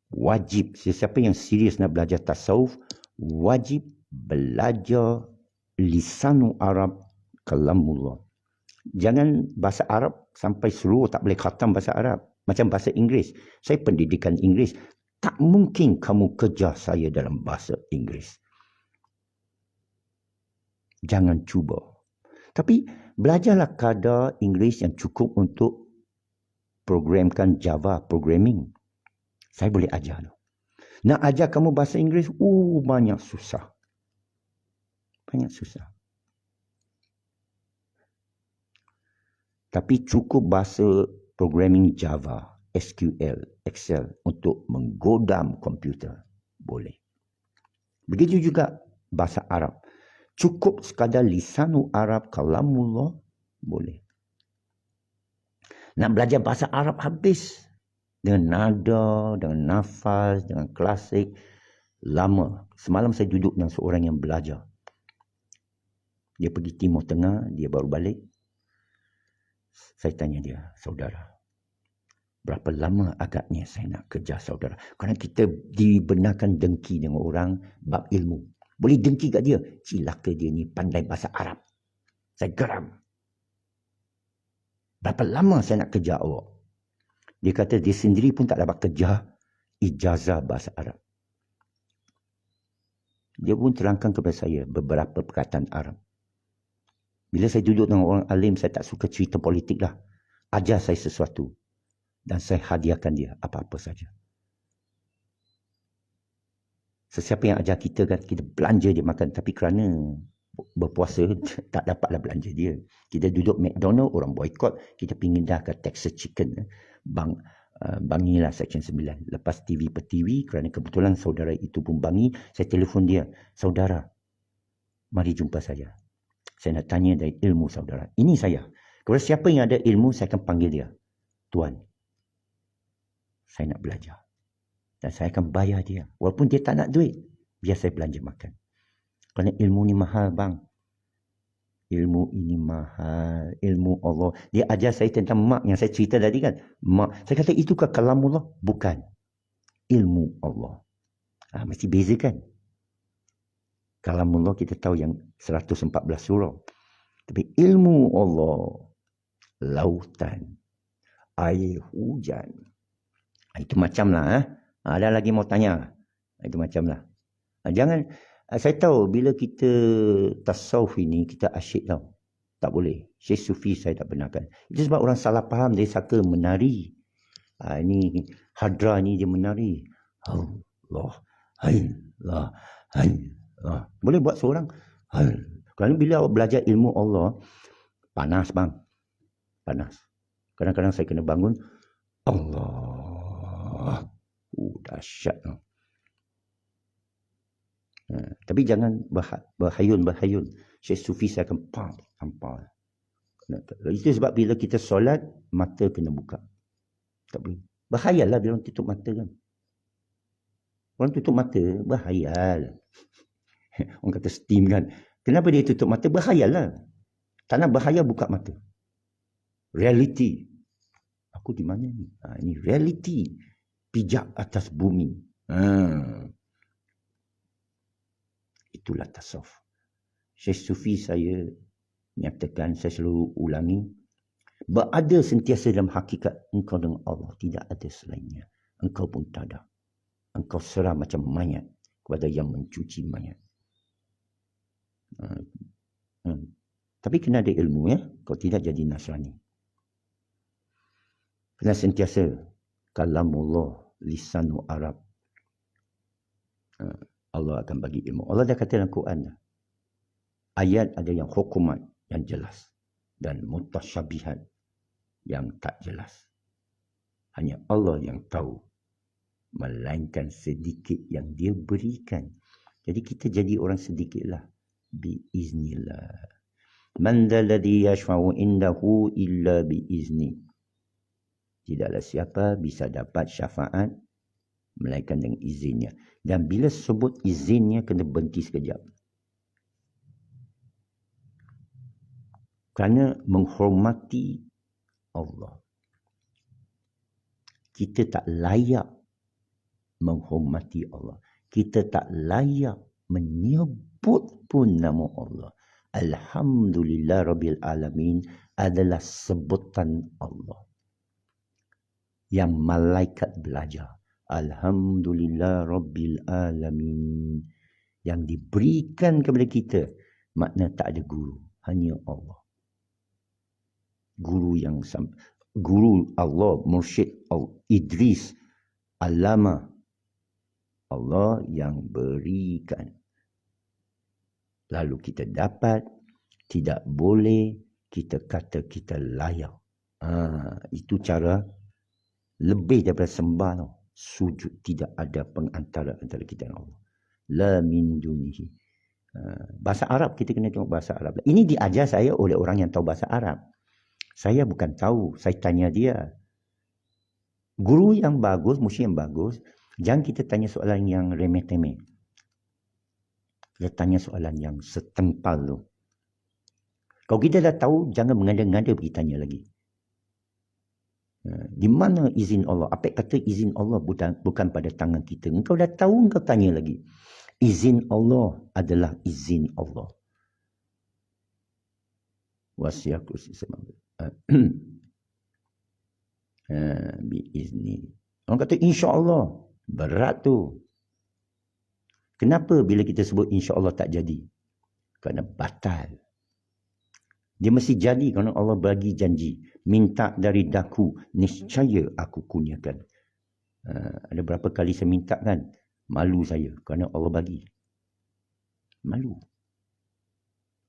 [SPEAKER 1] wajib. Sesiapa yang serius nak belajar tasawuf, wajib belajar lisanu Arab kalamullah. Jangan bahasa Arab sampai seluruh tak boleh khatam bahasa Arab. Macam bahasa Inggeris. Saya pendidikan Inggeris. Tak mungkin kamu kejar saya dalam bahasa Inggeris. Jangan cuba. Tapi belajarlah kadar Inggeris yang cukup untuk programkan Java, programming. Saya boleh ajar. Nak ajar kamu bahasa Inggeris, banyak susah. Banyak susah. Tapi cukup bahasa programming Java, SQL, Excel untuk menggodam komputer. Boleh. Begitu juga bahasa Arab. Cukup sekadar lisanu Arab, kalamullah, boleh. Nak belajar bahasa Arab habis. Dengan nada, dengan nafas, dengan klasik. Lama. Semalam saya duduk dengan seorang yang belajar. Dia pergi Timur Tengah, dia baru balik. Saya tanya dia, saudara, berapa lama agaknya saya nak kejar saudara? Kerana kita dibenarkan dengki dengan orang bab ilmu. Boleh dengki kat dia. Cilaka dia ni pandai bahasa Arab. Saya geram. Berapa lama saya nak kejar awak? Dia kata dia sendiri pun tak dapat kejar ijazah bahasa Arab. Dia pun terangkan kepada saya beberapa perkataan Arab. Bila saya duduk dengan orang alim, saya tak suka cerita politik lah. Ajar saya sesuatu. Dan saya hadiahkan dia apa-apa saja. Sesiapa yang ajar kita kan, kita belanja dia makan. Tapi kerana berpuasa tak dapatlah belanja dia. Kita duduk McDonald, orang boykot, kita pindah ke Texas Chicken. Bangilah Section 9. Lepas TV per TV, kerana kebetulan saudara itu pun bangi, saya telefon dia. Saudara, mari jumpa saya. Saya nak tanya dari ilmu saudara. Ini saya. Kalau siapa yang ada ilmu, saya akan panggil dia. Tuan, saya nak belajar. Dan saya akan bayar dia. Walaupun dia tak nak duit, biar saya belanja makan. Kerana ilmu ni mahal, bang. Ilmu ini mahal. Ilmu Allah. Dia ajar saya tentang mak yang saya cerita tadi kan. Mak. Saya kata, itukah kalamullah? Bukan. Ilmu Allah. Mesti beza kan? Kalamullah kita tahu yang 114 surah. Tapi ilmu Allah, lautan, air hujan. Itu macam lah. Ada lagi mau tanya? Itu macam lah. Jangan, saya tahu bila kita tasawuf ini, kita asyik tau. Tak boleh. Syekh Sufi saya tak benarkan. Itu sebab orang salah faham, dia sangka menari. Ini hadra ni dia menari. Allah, Allah, Allah. Boleh buat seorang. Kerana bila awak belajar ilmu Allah, panas bang. Panas. Kadang-kadang saya kena bangun. Allah. Dahsyat. Tapi jangan berhayun. Syekh Sufi saya akan tampal. Itu sebab bila kita solat, mata kena buka. Tak boleh. Berhayal lah bila orang tutup mata kan. Orang tutup mata, berhayal. Orang kata steam kan. Kenapa dia tutup mata? Berhayal lah. Tak nak berhayal, buka mata. Reality. Aku di mana ni? Ini reality. Pijak atas bumi. Itulah tasawuf. Syekh Sufi saya nyatakan, saya selalu ulangi, berada sentiasa dalam hakikat engkau dengan Allah. Tidak ada selainnya. Engkau pun tak ada. Engkau serah macam mayat kepada yang mencuci mayat. Tapi kena ada ilmu ya. Kau tidak jadi Nasrani. Kena sentiasa kalamullah, lisanu Arab. Allah akan bagi ilmu. Allah dah kata dalam Quran. Ayat ada yang hukumat, yang jelas. Dan mutasyabihat, yang tak jelas. Hanya Allah yang tahu. Melainkan sedikit yang dia berikan. Jadi kita jadi orang sedikitlah. Biiznillah. Man dalladhi yashfa'u indahu illa biizni. Tidaklah siapa bisa dapat syafaat melainkan dengan izinnya. Dan bila sebut izinnya, kena berhenti sekejap. Kerana menghormati Allah. Kita tak layak menghormati Allah. Kita tak layak menyebut pun nama Allah. Alhamdulillah Rabbil Alamin adalah sebutan Allah. Yang malaikat belajar. Alhamdulillah Rabbil Alamin. Yang diberikan kepada kita. Makna tak ada guru. Hanya Allah. Guru Allah, mursyid Idris, Allama. Allah yang berikan. Lalu kita dapat, tidak boleh, kita kata kita layak. Itu cara lebih daripada sembah. Sujud, tidak ada pengantara antara kita dan Allah. La min dunihi. Bahasa Arab, kita kena tengok bahasa Arab. Ini diajar saya oleh orang yang tahu bahasa Arab. Saya bukan tahu, saya tanya dia. Guru yang bagus, musyrik yang bagus, jangan kita tanya soalan yang remeh-temeh. Kita tanya soalan yang setempal tu. Kalau kita dah tahu, jangan mengada-ngada pergi tanya lagi. Di mana izin Allah? Apa kata izin Allah bukan pada tangan kita. Engkau dah tahu, engkau tanya lagi. Izin Allah adalah izin Allah. Wasiaku sesama. Biizni. Orang kata insya-Allah. Berat tu. Kenapa bila kita sebut insya-Allah tak jadi? Kerana batal. Dia mesti jadi kerana Allah bagi janji. Minta dari daku, niscaya aku kurniakan. Ada berapa kali saya minta kan? Malu saya kerana Allah bagi. Malu.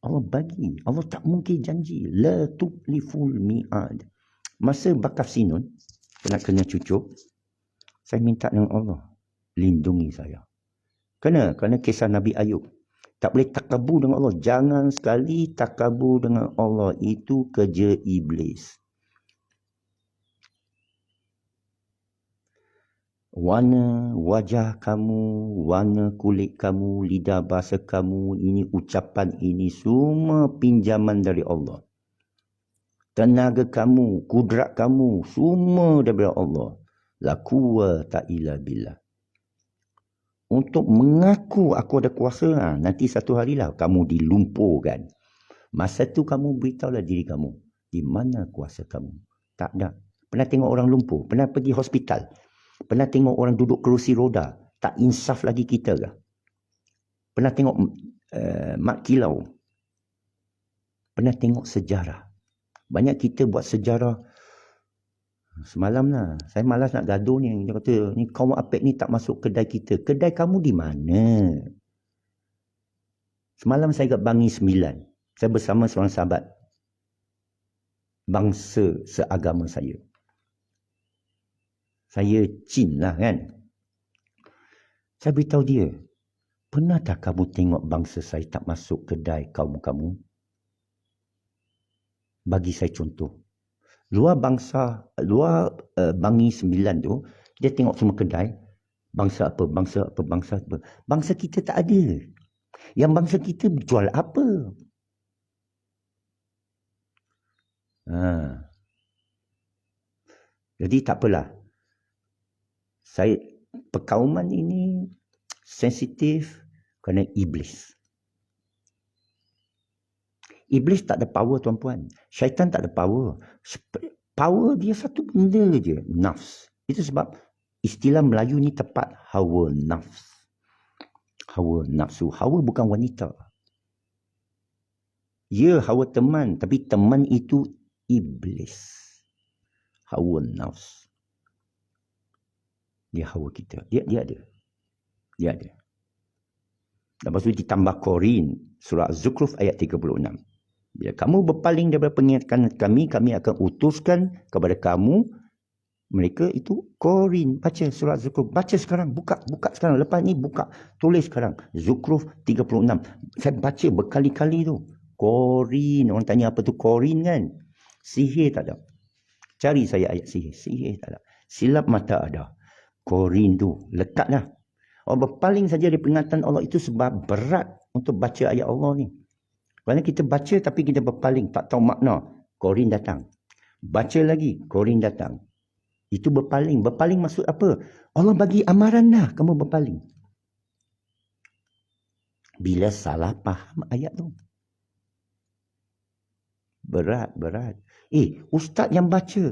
[SPEAKER 1] Allah bagi. Allah tak mungkin janji. La tukliful mi'ad. Masa bakaf sinun, nak kena cucuk, saya minta dengan Allah, lindungi saya. Kerana kisah Nabi Ayub. Tak boleh takabur dengan Allah. Jangan sekali takabur dengan Allah. Itu kerja iblis. Warna wajah kamu, warna kulit kamu, lidah bahasa kamu, ini ucapan ini semua pinjaman dari Allah. Tenaga kamu, kudrat kamu, semua daripada Allah. La quwwata illa billah. Untuk mengaku aku ada kuasa, nanti satu harilah kamu dilumpurkan. Masa tu kamu beritahulah diri kamu, di mana kuasa kamu? Tak ada. Pernah tengok orang lumpuh? Pernah pergi hospital? Pernah tengok orang duduk kerusi roda? Tak insaf lagi kita ke? Pernah tengok mak kilau? Pernah tengok sejarah? Banyak kita buat sejarah. Semalam lah, saya malas nak gaduh ni. Dia kata, ni kaum Apek ni tak masuk kedai kita. Kedai kamu di mana? Semalam saya kat Bangi 9. Saya bersama seorang sahabat. Bangsa seagama saya. Saya Chin lah kan. Saya beritahu dia, pernah tak kamu tengok bangsa saya tak masuk kedai kaum kamu? Bagi saya contoh. Luar Bangi 9 tu, dia tengok semua kedai. Bangsa apa. Bangsa kita tak ada. Yang bangsa kita jual apa? Jadi tak apalah. Perkauman ini sensitif kerana iblis. Iblis tak ada power tuan-puan. Syaitan tak ada power. Power dia satu benda je. Nafs. Itu sebab istilah Melayu ni tepat. Hawa nafs. Hawa nafsu. Hawa bukan wanita. Ya, hawa teman. Tapi teman itu iblis. Hawa nafs. Dia hawa kita. Dia ada. Dia ada. Lepas tu ditambah Qorin. Surah Az-Zukhruf ayat 36. Bila kamu berpaling daripada pengingatkan kami akan utuskan kepada kamu mereka itu Qorin. Baca surah Zukhruf. Baca sekarang. Buka sekarang. Lepas ni buka. Tulis sekarang. Zukhruf 36. Saya baca berkali-kali tu. Qorin. Orang tanya apa tu Qorin kan? Sihir tak ada. Cari saya ayat sihir. Sihir tak ada. Silap mata ada. Qorin tu. Letaklah. Orang berpaling saja dari peringatan Allah itu sebab berat untuk baca ayat Allah ni. Kerana kita baca tapi kita berpaling. Tak tahu makna. Qorin datang. Baca lagi. Qorin datang. Itu berpaling. Berpaling maksud apa? Allah bagi amaran dah. Kamu berpaling. Bila salah faham ayat tu. Berat. Ustaz yang baca.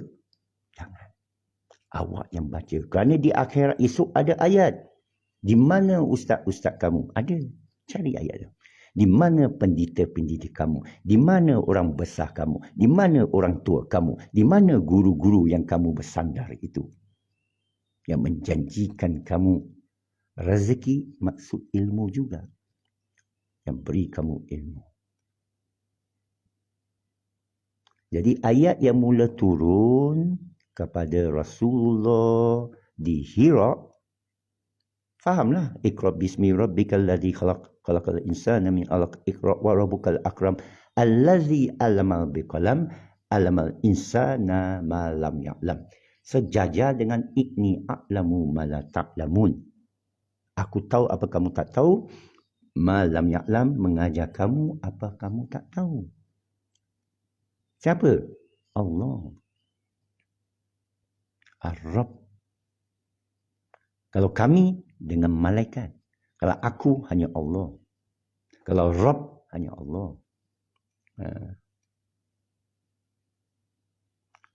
[SPEAKER 1] Jangan. Awak yang baca. Kerana di akhirat esok ada ayat. Di mana ustaz-ustaz kamu? Ada. Cari ayat tu. Di mana pendidik-pendidik kamu? Di mana orang besar kamu? Di mana orang tua kamu? Di mana guru-guru yang kamu bersandar itu? Yang menjanjikan kamu rezeki, maksud ilmu juga. Yang beri kamu ilmu. Jadi ayat yang mula turun kepada Rasulullah di Hira, fahamlah. Iqra bismi rabbikal ladzi khalaqal insana min 'alaq. Iqra wa rabbukal akram allazi 'allama bil qalam 'allamal insana ma lam ya'lam. Sejajar dengan ikni a'lamu ma la ta'lamun. Aku tahu apa kamu tak tahu. Ma lam ya'lam, mengajar kamu apa kamu tak tahu. Siapa? Allah. Ar-Rabb. Kalau kami dengan malaikat. Kalau aku hanya Allah. Kalau Rabb hanya Allah.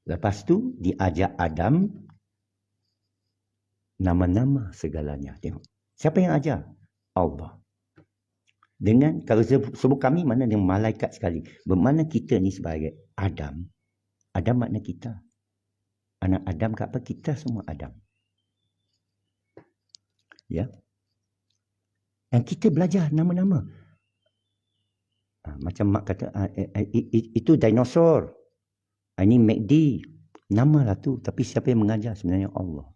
[SPEAKER 1] Lepas tu diajak Adam nama-nama segalanya. Tengok. Siapa yang ajar? Allah. Dengan kalau sebut kami mana dengan malaikat sekali. Bermakna kita ni sebagai Adam. Adam makna kita. Anak Adam ke apa? Kita semua Adam. Ya. Dan kita belajar nama-nama. Macam mak kata, itu dinosaur. Ini MacD. Nama lah tu. Tapi siapa yang mengajar? Sebenarnya Allah.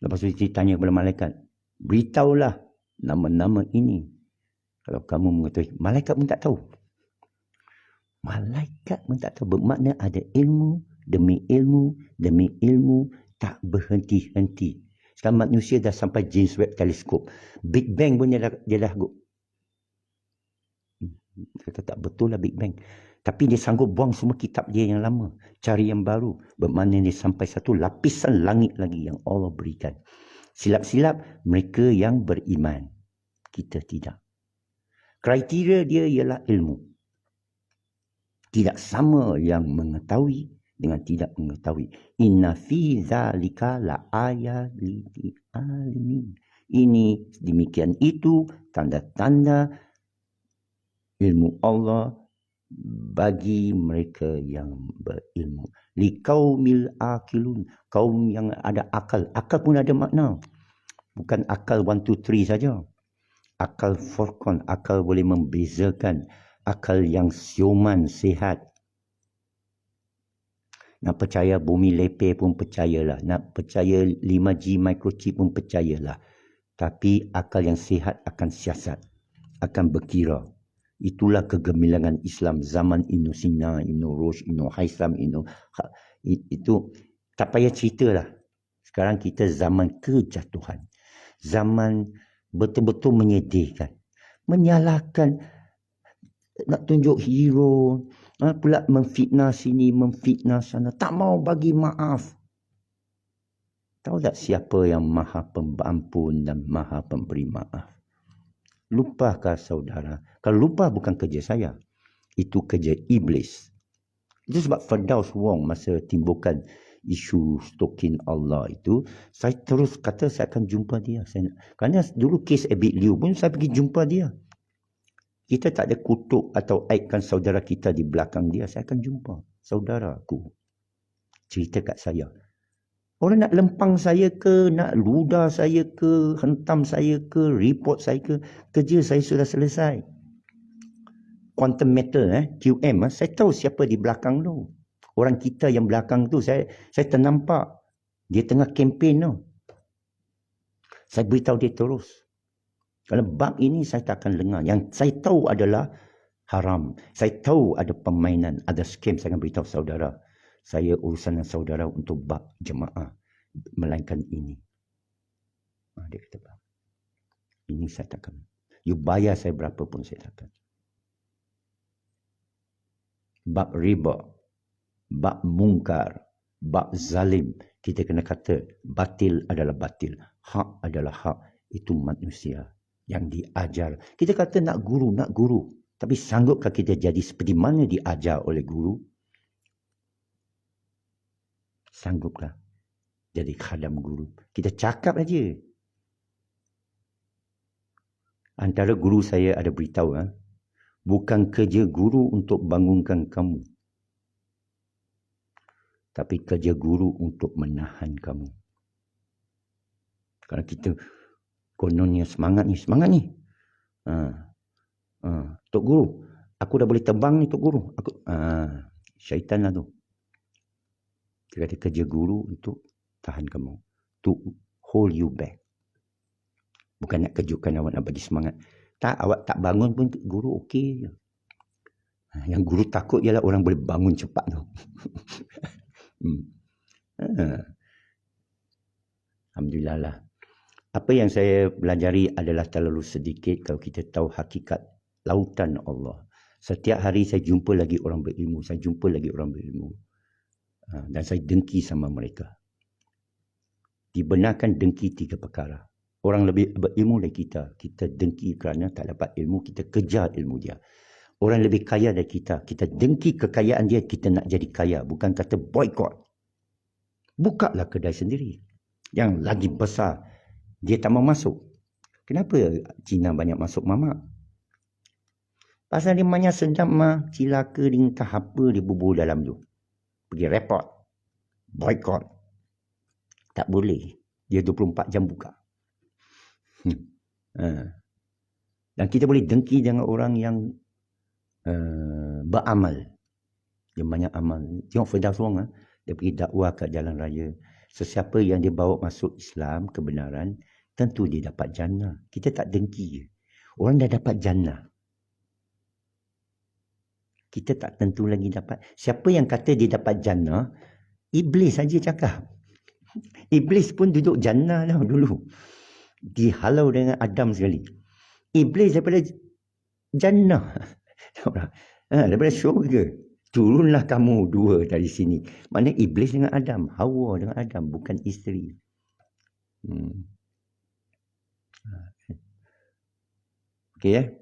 [SPEAKER 1] Lepas tu dia tanya kepada malaikat. Beritahulah nama-nama ini. Kalau kamu mengetahui. Malaikat pun tak tahu. Malaikat pun tak tahu. Bermakna ada ilmu demi ilmu demi ilmu. Tak berhenti-henti. Sekarang manusia dah sampai James Webb Teleskop. Big Bang pun dia dah kata tak betul lah Big Bang. Tapi dia sanggup buang semua kitab dia yang lama. Cari yang baru. Bermakna dia sampai satu lapisan langit lagi yang Allah berikan. Silap-silap mereka yang beriman. Kita tidak. Kriteria dia ialah ilmu. Tidak sama yang mengetahui dengan tidak mengetahui. Inna fi zalika la ayat lil alimin. Ini demikian itu tanda-tanda ilmu Allah bagi mereka yang berilmu. Liqaumil akilun, kaum yang ada akal. Akal pun ada makna. Bukan akal 1, 2, 3 saja. Akal furqan, akal boleh membezakan. Akal yang siuman, sihat. Nak percaya bumi lepeh pun percayalah. Nak percaya 5G microchip pun percayalah. Tapi akal yang sihat akan siasat. Akan berkira. Itulah kegemilangan Islam zaman Ibn Sina, Ibn Rushd, Ibn Haytham, itu tak payah ceritalah. Sekarang kita zaman kejatuhan. Zaman betul-betul menyedihkan. Menyalahkan, nak tunjuk hero, pula memfitnah sini, memfitnah sana. Tak mau bagi maaf. Tahu tak siapa yang maha pengampun dan maha pemberi maaf? Lupakah saudara? Kalau lupa bukan kerja saya. Itu kerja iblis. Itu sebab Firdaus Wong masa timbulkan isu stalking Allah itu, saya terus kata saya akan jumpa dia. Kerana dulu kes Abid Liu pun saya pergi jumpa dia. Kita tak ada kutuk atau aibkan saudara kita di belakang dia. Saya akan jumpa saudaraku. Cerita kat saya. Orang nak lempang saya ke, nak ludah saya ke, hentam saya ke, report saya ke, kerja saya sudah selesai. Quantum meter, QM, saya tahu siapa di belakang tu. Orang kita yang belakang tu, saya ternampak. Dia tengah kempen tu. Saya beritahu dia terus. Kalau bab ini saya tak akan lengah. Yang saya tahu adalah haram. Saya tahu ada permainan, ada scam. Saya akan beritahu saudara. Saya urusan dengan saudara untuk bab jemaah. Melainkan ini. Dia kata, ini saya takkan. You bayar saya berapa pun saya takkan. Bab riba. Bab mungkar. Bab zalim. Kita kena kata batil adalah batil. Hak adalah hak. Itu manusia yang diajar. Kita kata nak guru. Tapi sanggupkah kita jadi seperti mana diajar oleh guru? Sanggupkah jadi khadam guru? Kita cakap aja. Antara guru saya ada beritahu, bukan kerja guru untuk bangunkan kamu. Tapi kerja guru untuk menahan kamu. Kalau kita kononnya semangat ni. Tok Guru, aku dah boleh terbang ni Tok Guru. Syaitan lah tu. Dia kata kerja guru untuk tahan kamu. To hold you back. Bukan nak kejutkan awak, nak bagi semangat. Tak, awak tak bangun pun guru okey je. Yang guru takut ialah orang boleh bangun cepat tu. Alhamdulillah lah. Apa yang saya pelajari adalah terlalu sedikit kalau kita tahu hakikat lautan Allah. Setiap hari saya jumpa lagi orang berilmu. Dan saya dengki sama mereka. Dibenarkan dengki 3 perkara. Orang lebih berilmu dari kita. Kita dengki kerana tak dapat ilmu. Kita kejar ilmu dia. Orang lebih kaya dari kita. Kita dengki kekayaan dia. Kita nak jadi kaya. Bukan kata boykot. Bukalah kedai sendiri. Yang lagi besar. Dia tak mau masuk. Kenapa Cina banyak masuk mamak? Pasal dia banyak sedap mah. Cilaka dia entah apa dia bubur dalam tu. Pergi report. Boykot. Tak boleh. Dia 24 jam buka. Dan kita boleh dengki dengan orang yang beramal. Dia banyak amal. Tengok Firdaus Wong, dia pergi dakwah kat jalan raya. Sesiapa yang dia bawa masuk Islam, kebenaran, tentu dia dapat jannah. Kita tak dengki je. Orang dah dapat jannah. Kita tak tentu lagi dapat. Siapa yang kata dia dapat jannah, Iblis saja cakap. Iblis pun duduk jannah dah dulu. Dihalau dengan Adam sekali. Iblis daripada jannah. Daripada syurga. Turunlah kamu dua dari sini. Maknanya Iblis dengan Adam. Hawa dengan Adam. Bukan isteri. Okey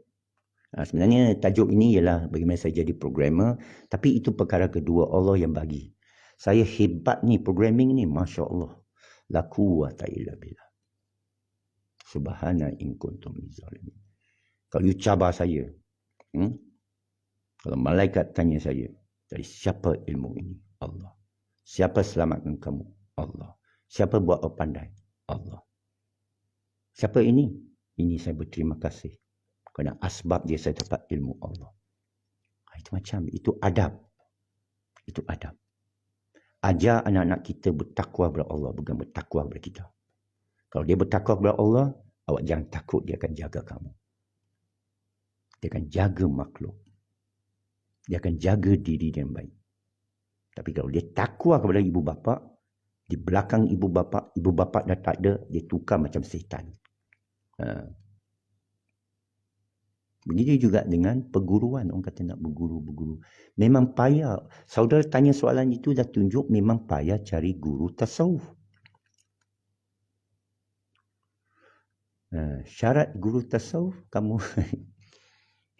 [SPEAKER 1] sebenarnya tajuk ini ialah bagaimana saya jadi programmer. Tapi itu perkara kedua, Allah yang bagi. Saya hebat ni programming ni. Masya Allah. La quwwata illa billah. Subhana in kuntum zalimin. Kalau you cabar saya. Kalau malaikat tanya saya. Dari siapa ilmu ini? Allah. Siapa selamatkan kamu? Allah. Siapa buat kau pandai? Allah. Siapa ini? Ini saya berterima kasih. Kerana asbab dia saya dapat ilmu Allah. Itu macam, itu adab. Itu adab. Ajar anak-anak kita bertakwa kepada Allah, bukan bertakwa kepada kita. Kalau dia bertakwa kepada Allah, awak jangan takut dia akan jaga kamu. Dia akan jaga makhluk. Dia akan jaga diri dia yang baik. Tapi kalau dia takwa kepada ibu bapa, di belakang ibu bapa dah tak ada, dia tukar macam setan. Begitu juga dengan perguruan. Orang kata nak berguru. Memang payah. Saudara tanya soalan itu dah tunjuk memang payah cari guru tasawuf. Syarat guru tasawuf, kamu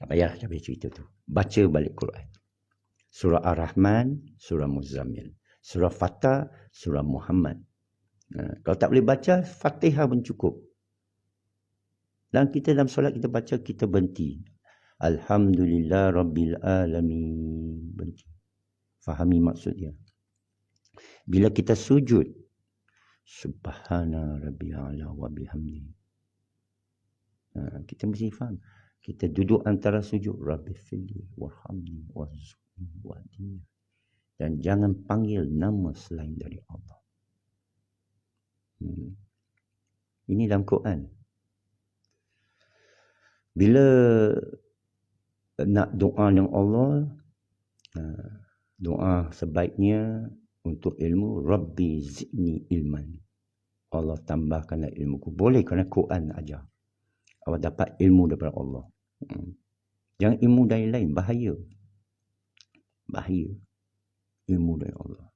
[SPEAKER 1] tak payah cerita tu. Baca balik Quran. Surah Ar-Rahman, Surah Muzammil. Surah Fatah, Surah Muhammad. Kalau tak boleh baca, Fatihah pun cukup. Dan kita dalam solat kita baca, kita berhenti. Alhamdulillah Rabbil Alamin. Berhenti. Fahami maksudnya. Bila kita sujud, Subhana Rabbil A'la wa bihamdi. Kita mesti faham. Kita duduk antara sujud. Rabbi fili warhamni warzuqni wahdini. Dan jangan panggil nama selain dari Allah. Ini dalam Quran. Bila nak doa dengan Allah, doa sebaiknya untuk ilmu, Rabbi zidni ilman. Allah tambahkanlah ilmuku. Boleh kerana Quran ajar. Awak dapat ilmu daripada Allah. Jangan ilmu dari lain, bahaya. Bahaya. Ilmu dari Allah.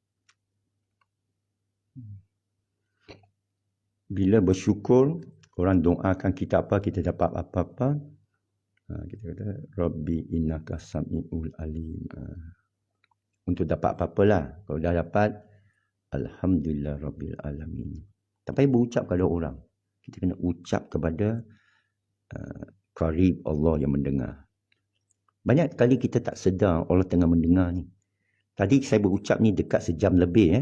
[SPEAKER 1] Bila bersyukur, orang doakan kita apa, kita dapat apa-apa. Kita kata, Rabbi innaka sami'ul alim. Untuk dapat apa-apalah. Kalau dah dapat, Alhamdulillah Rabbil Alamin. Tak payah berucap kepada orang. Kita kena ucap kepada Qarib Allah yang mendengar. Banyak kali kita tak sedar Allah tengah mendengar ni. Tadi saya berucap ni dekat sejam lebih.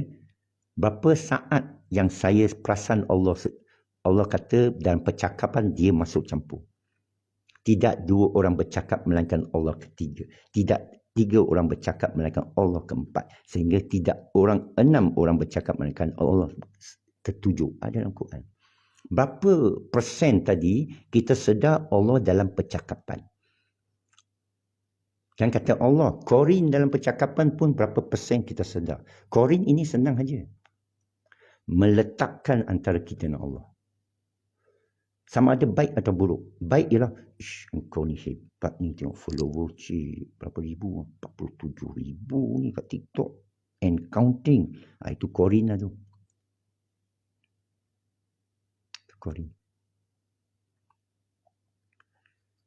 [SPEAKER 1] Berapa saat yang saya perasan Allah kata dalam percakapan dia masuk campur. Tidak dua orang bercakap melainkan Allah ketiga. Tidak tiga orang bercakap melainkan Allah keempat. Sehingga tidak enam orang bercakap melainkan Allah ketujuh. Ada dalam Quran. Berapa persen tadi kita sedar Allah dalam percakapan? Kan kata Allah, Qorin dalam percakapan pun berapa persen kita sedar. Qorin ini senang saja. Meletakkan antara kita dan Allah. Sama ada baik atau buruk. Baik ialah, engkau ni hebat ni, tengok follower berapa ribu, 47 ribu ni kat TikTok. And counting. Itu Qorin lah tu. Qorin.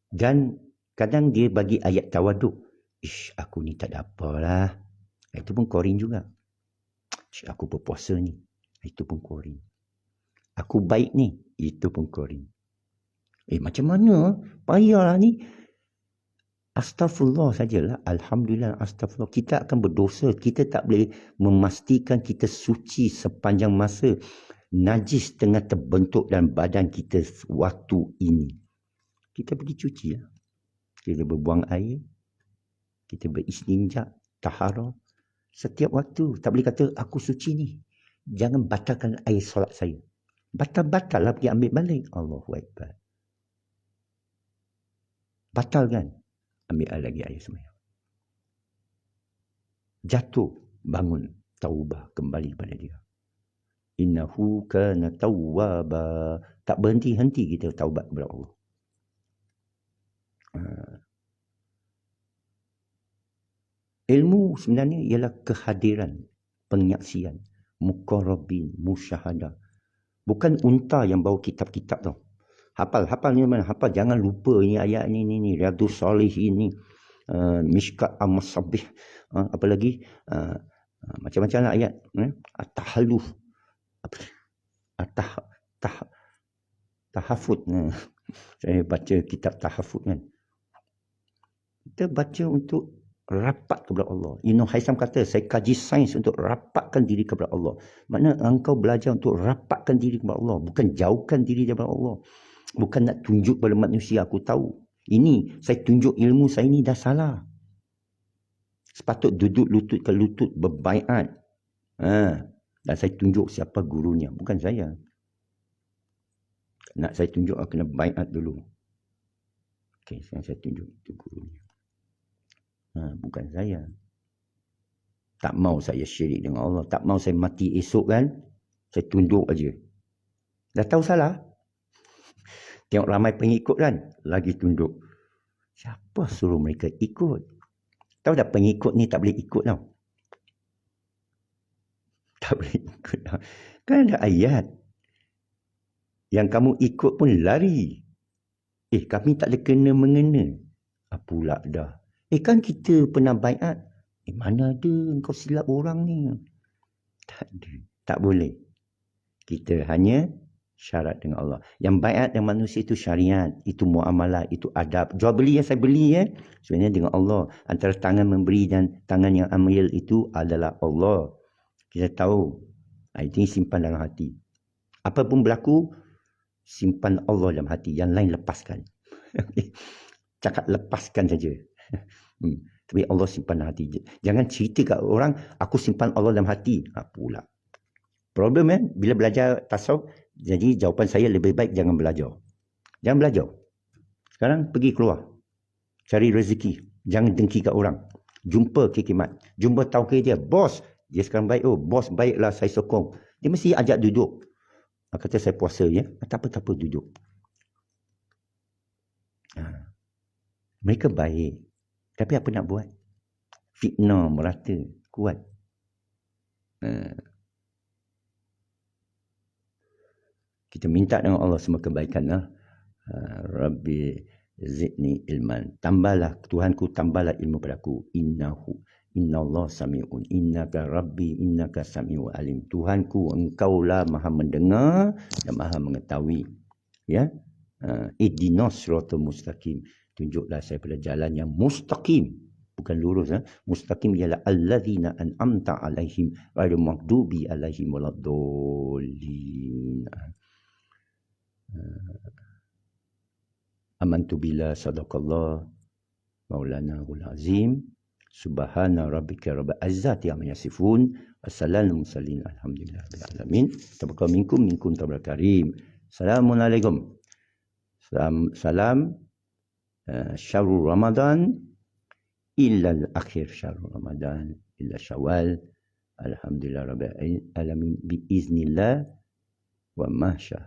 [SPEAKER 1] Dan kadang dia bagi ayat tawaduk. Aku ni tak ada apalah. Itu pun Qorin juga. Aku berpuasa ni. Itu pun Qorin. Aku baik ni. Itu pun Qorin. Macam mana? Payahlah ni. Astaghfirullah sajalah. Alhamdulillah, astaghfirullah. Kita akan berdosa. Kita tak boleh memastikan kita suci sepanjang masa. najis tengah terbentuk dalam badan kita waktu ini. Kita pergi cuci lah. Kita berbuang air, kita beristinja, taharah. Setiap waktu, tak boleh kata aku suci ni. Jangan batalkan air solat saya. Batal-batal lah pergi ambil balik. Allahu Akbar. Batalkan. Ambil lagi air sembahyang. Jatuh, bangun, taubah, kembali kepada dia. Innahu kana tawwaba. Tak berhenti-henti kita taubat kepada Allah. Ilmu sebenarnya ialah kehadiran, penyaksian, muqarrabin, musyahadah. Bukan unta yang bawa kitab-kitab tau. Hafal ni mana? Hafal, jangan lupa ni ayat ni, Riyadhus Shalihin ni, Mishkat Al-Masabih, apa lagi? Macam-macam lah ayat. At-Tahalluf. Tahafud. Saya baca kitab tahafud kan. Kita baca untuk rapat kepada Allah. Haitham kata, saya kaji sains untuk rapatkan diri kepada Allah. Maknanya engkau belajar untuk rapatkan diri kepada Allah. Bukan jauhkan diri daripada Allah. Bukan nak tunjuk kepada manusia, aku tahu. Ini, saya tunjuk ilmu saya ini dah salah. Sepatut duduk lutut ke lutut, berbaiat. Dan saya tunjuk siapa gurunya. Bukan saya. Nak saya tunjuk, kena baiat dulu. Okey, sekarang saya tunjuk itu gurunya. Bukan saya. Tak mau saya syirik dengan Allah. Tak mau saya mati esok kan. Saya tunjuk aja. Dah tahu salah. Tengok ramai pengikut kan. Lagi tunjuk. Siapa suruh mereka ikut? Tahu tak pengikut ni tak boleh ikut tau. Tak boleh ikut tau. Kan ada ayat. Yang kamu ikut pun lari. Kami tak ada kena-mengena. Pula dah. Kan kita pernah baiat. Mana ada engkau silap orang ni? Tak ada. Tak boleh. Kita hanya syarat dengan Allah. Yang baiat dengan manusia itu syariat. Itu muamalah. Itu adab. Jual beli yang saya beli sebenarnya dengan Allah. Antara tangan memberi dan tangan yang ambil itu adalah Allah. Kita tahu. Itu simpan dalam hati. Apapun berlaku, simpan Allah dalam hati. Yang lain lepaskan. Cakap lepaskan saja. Tapi Allah simpan dalam hati. Jangan cerita kat orang, aku simpan Allah dalam hati. Pula. Problem bila belajar tasawuf, jadi jawapan saya lebih baik jangan belajar. Jangan belajar. Sekarang pergi keluar. Cari rezeki. Jangan dengki kat orang. Jumpa kekimat. Jumpa tauhid dia. Bos. Dia sekarang baik. Bos baiklah, saya sokong. Dia mesti ajak duduk. Kata saya puasa ya. Tak apa duduk. Mereka baik. Tapi apa nak buat? Fitnah merata. Kuat. Kita minta dengan Allah semua kebaikan. Rabbi zidni ilman. Tambahlah, Tuhanku tambahlah ilmu padaku. Innallah sami'un. Innaka Rabbi innaka sami'un alim. Tuhanku, engkaulah maha mendengar dan maha mengetahui. Ya. Ihdinas siratal mustaqim. Tunjuklah saya pada jalan yang mustaqim. Bukan lurus. Mustaqim ialah alladzina an'amta alaihim ghairil maghdubi alaihim waladdallin. Amantu billah sadaqallah maulana ul azim. Subhana rabbika rabbil izzati amma yasifun. Wassalamu mursalin alhamdulillahil alamin. Tabaqal minkum tabaqal karim. Assalamualaikum. Salam. Syahrul Ramadan illa al-akhir syahrul Ramadan illa Syawal. Alhamdulillah rabbil alamin bi iznillah wa masya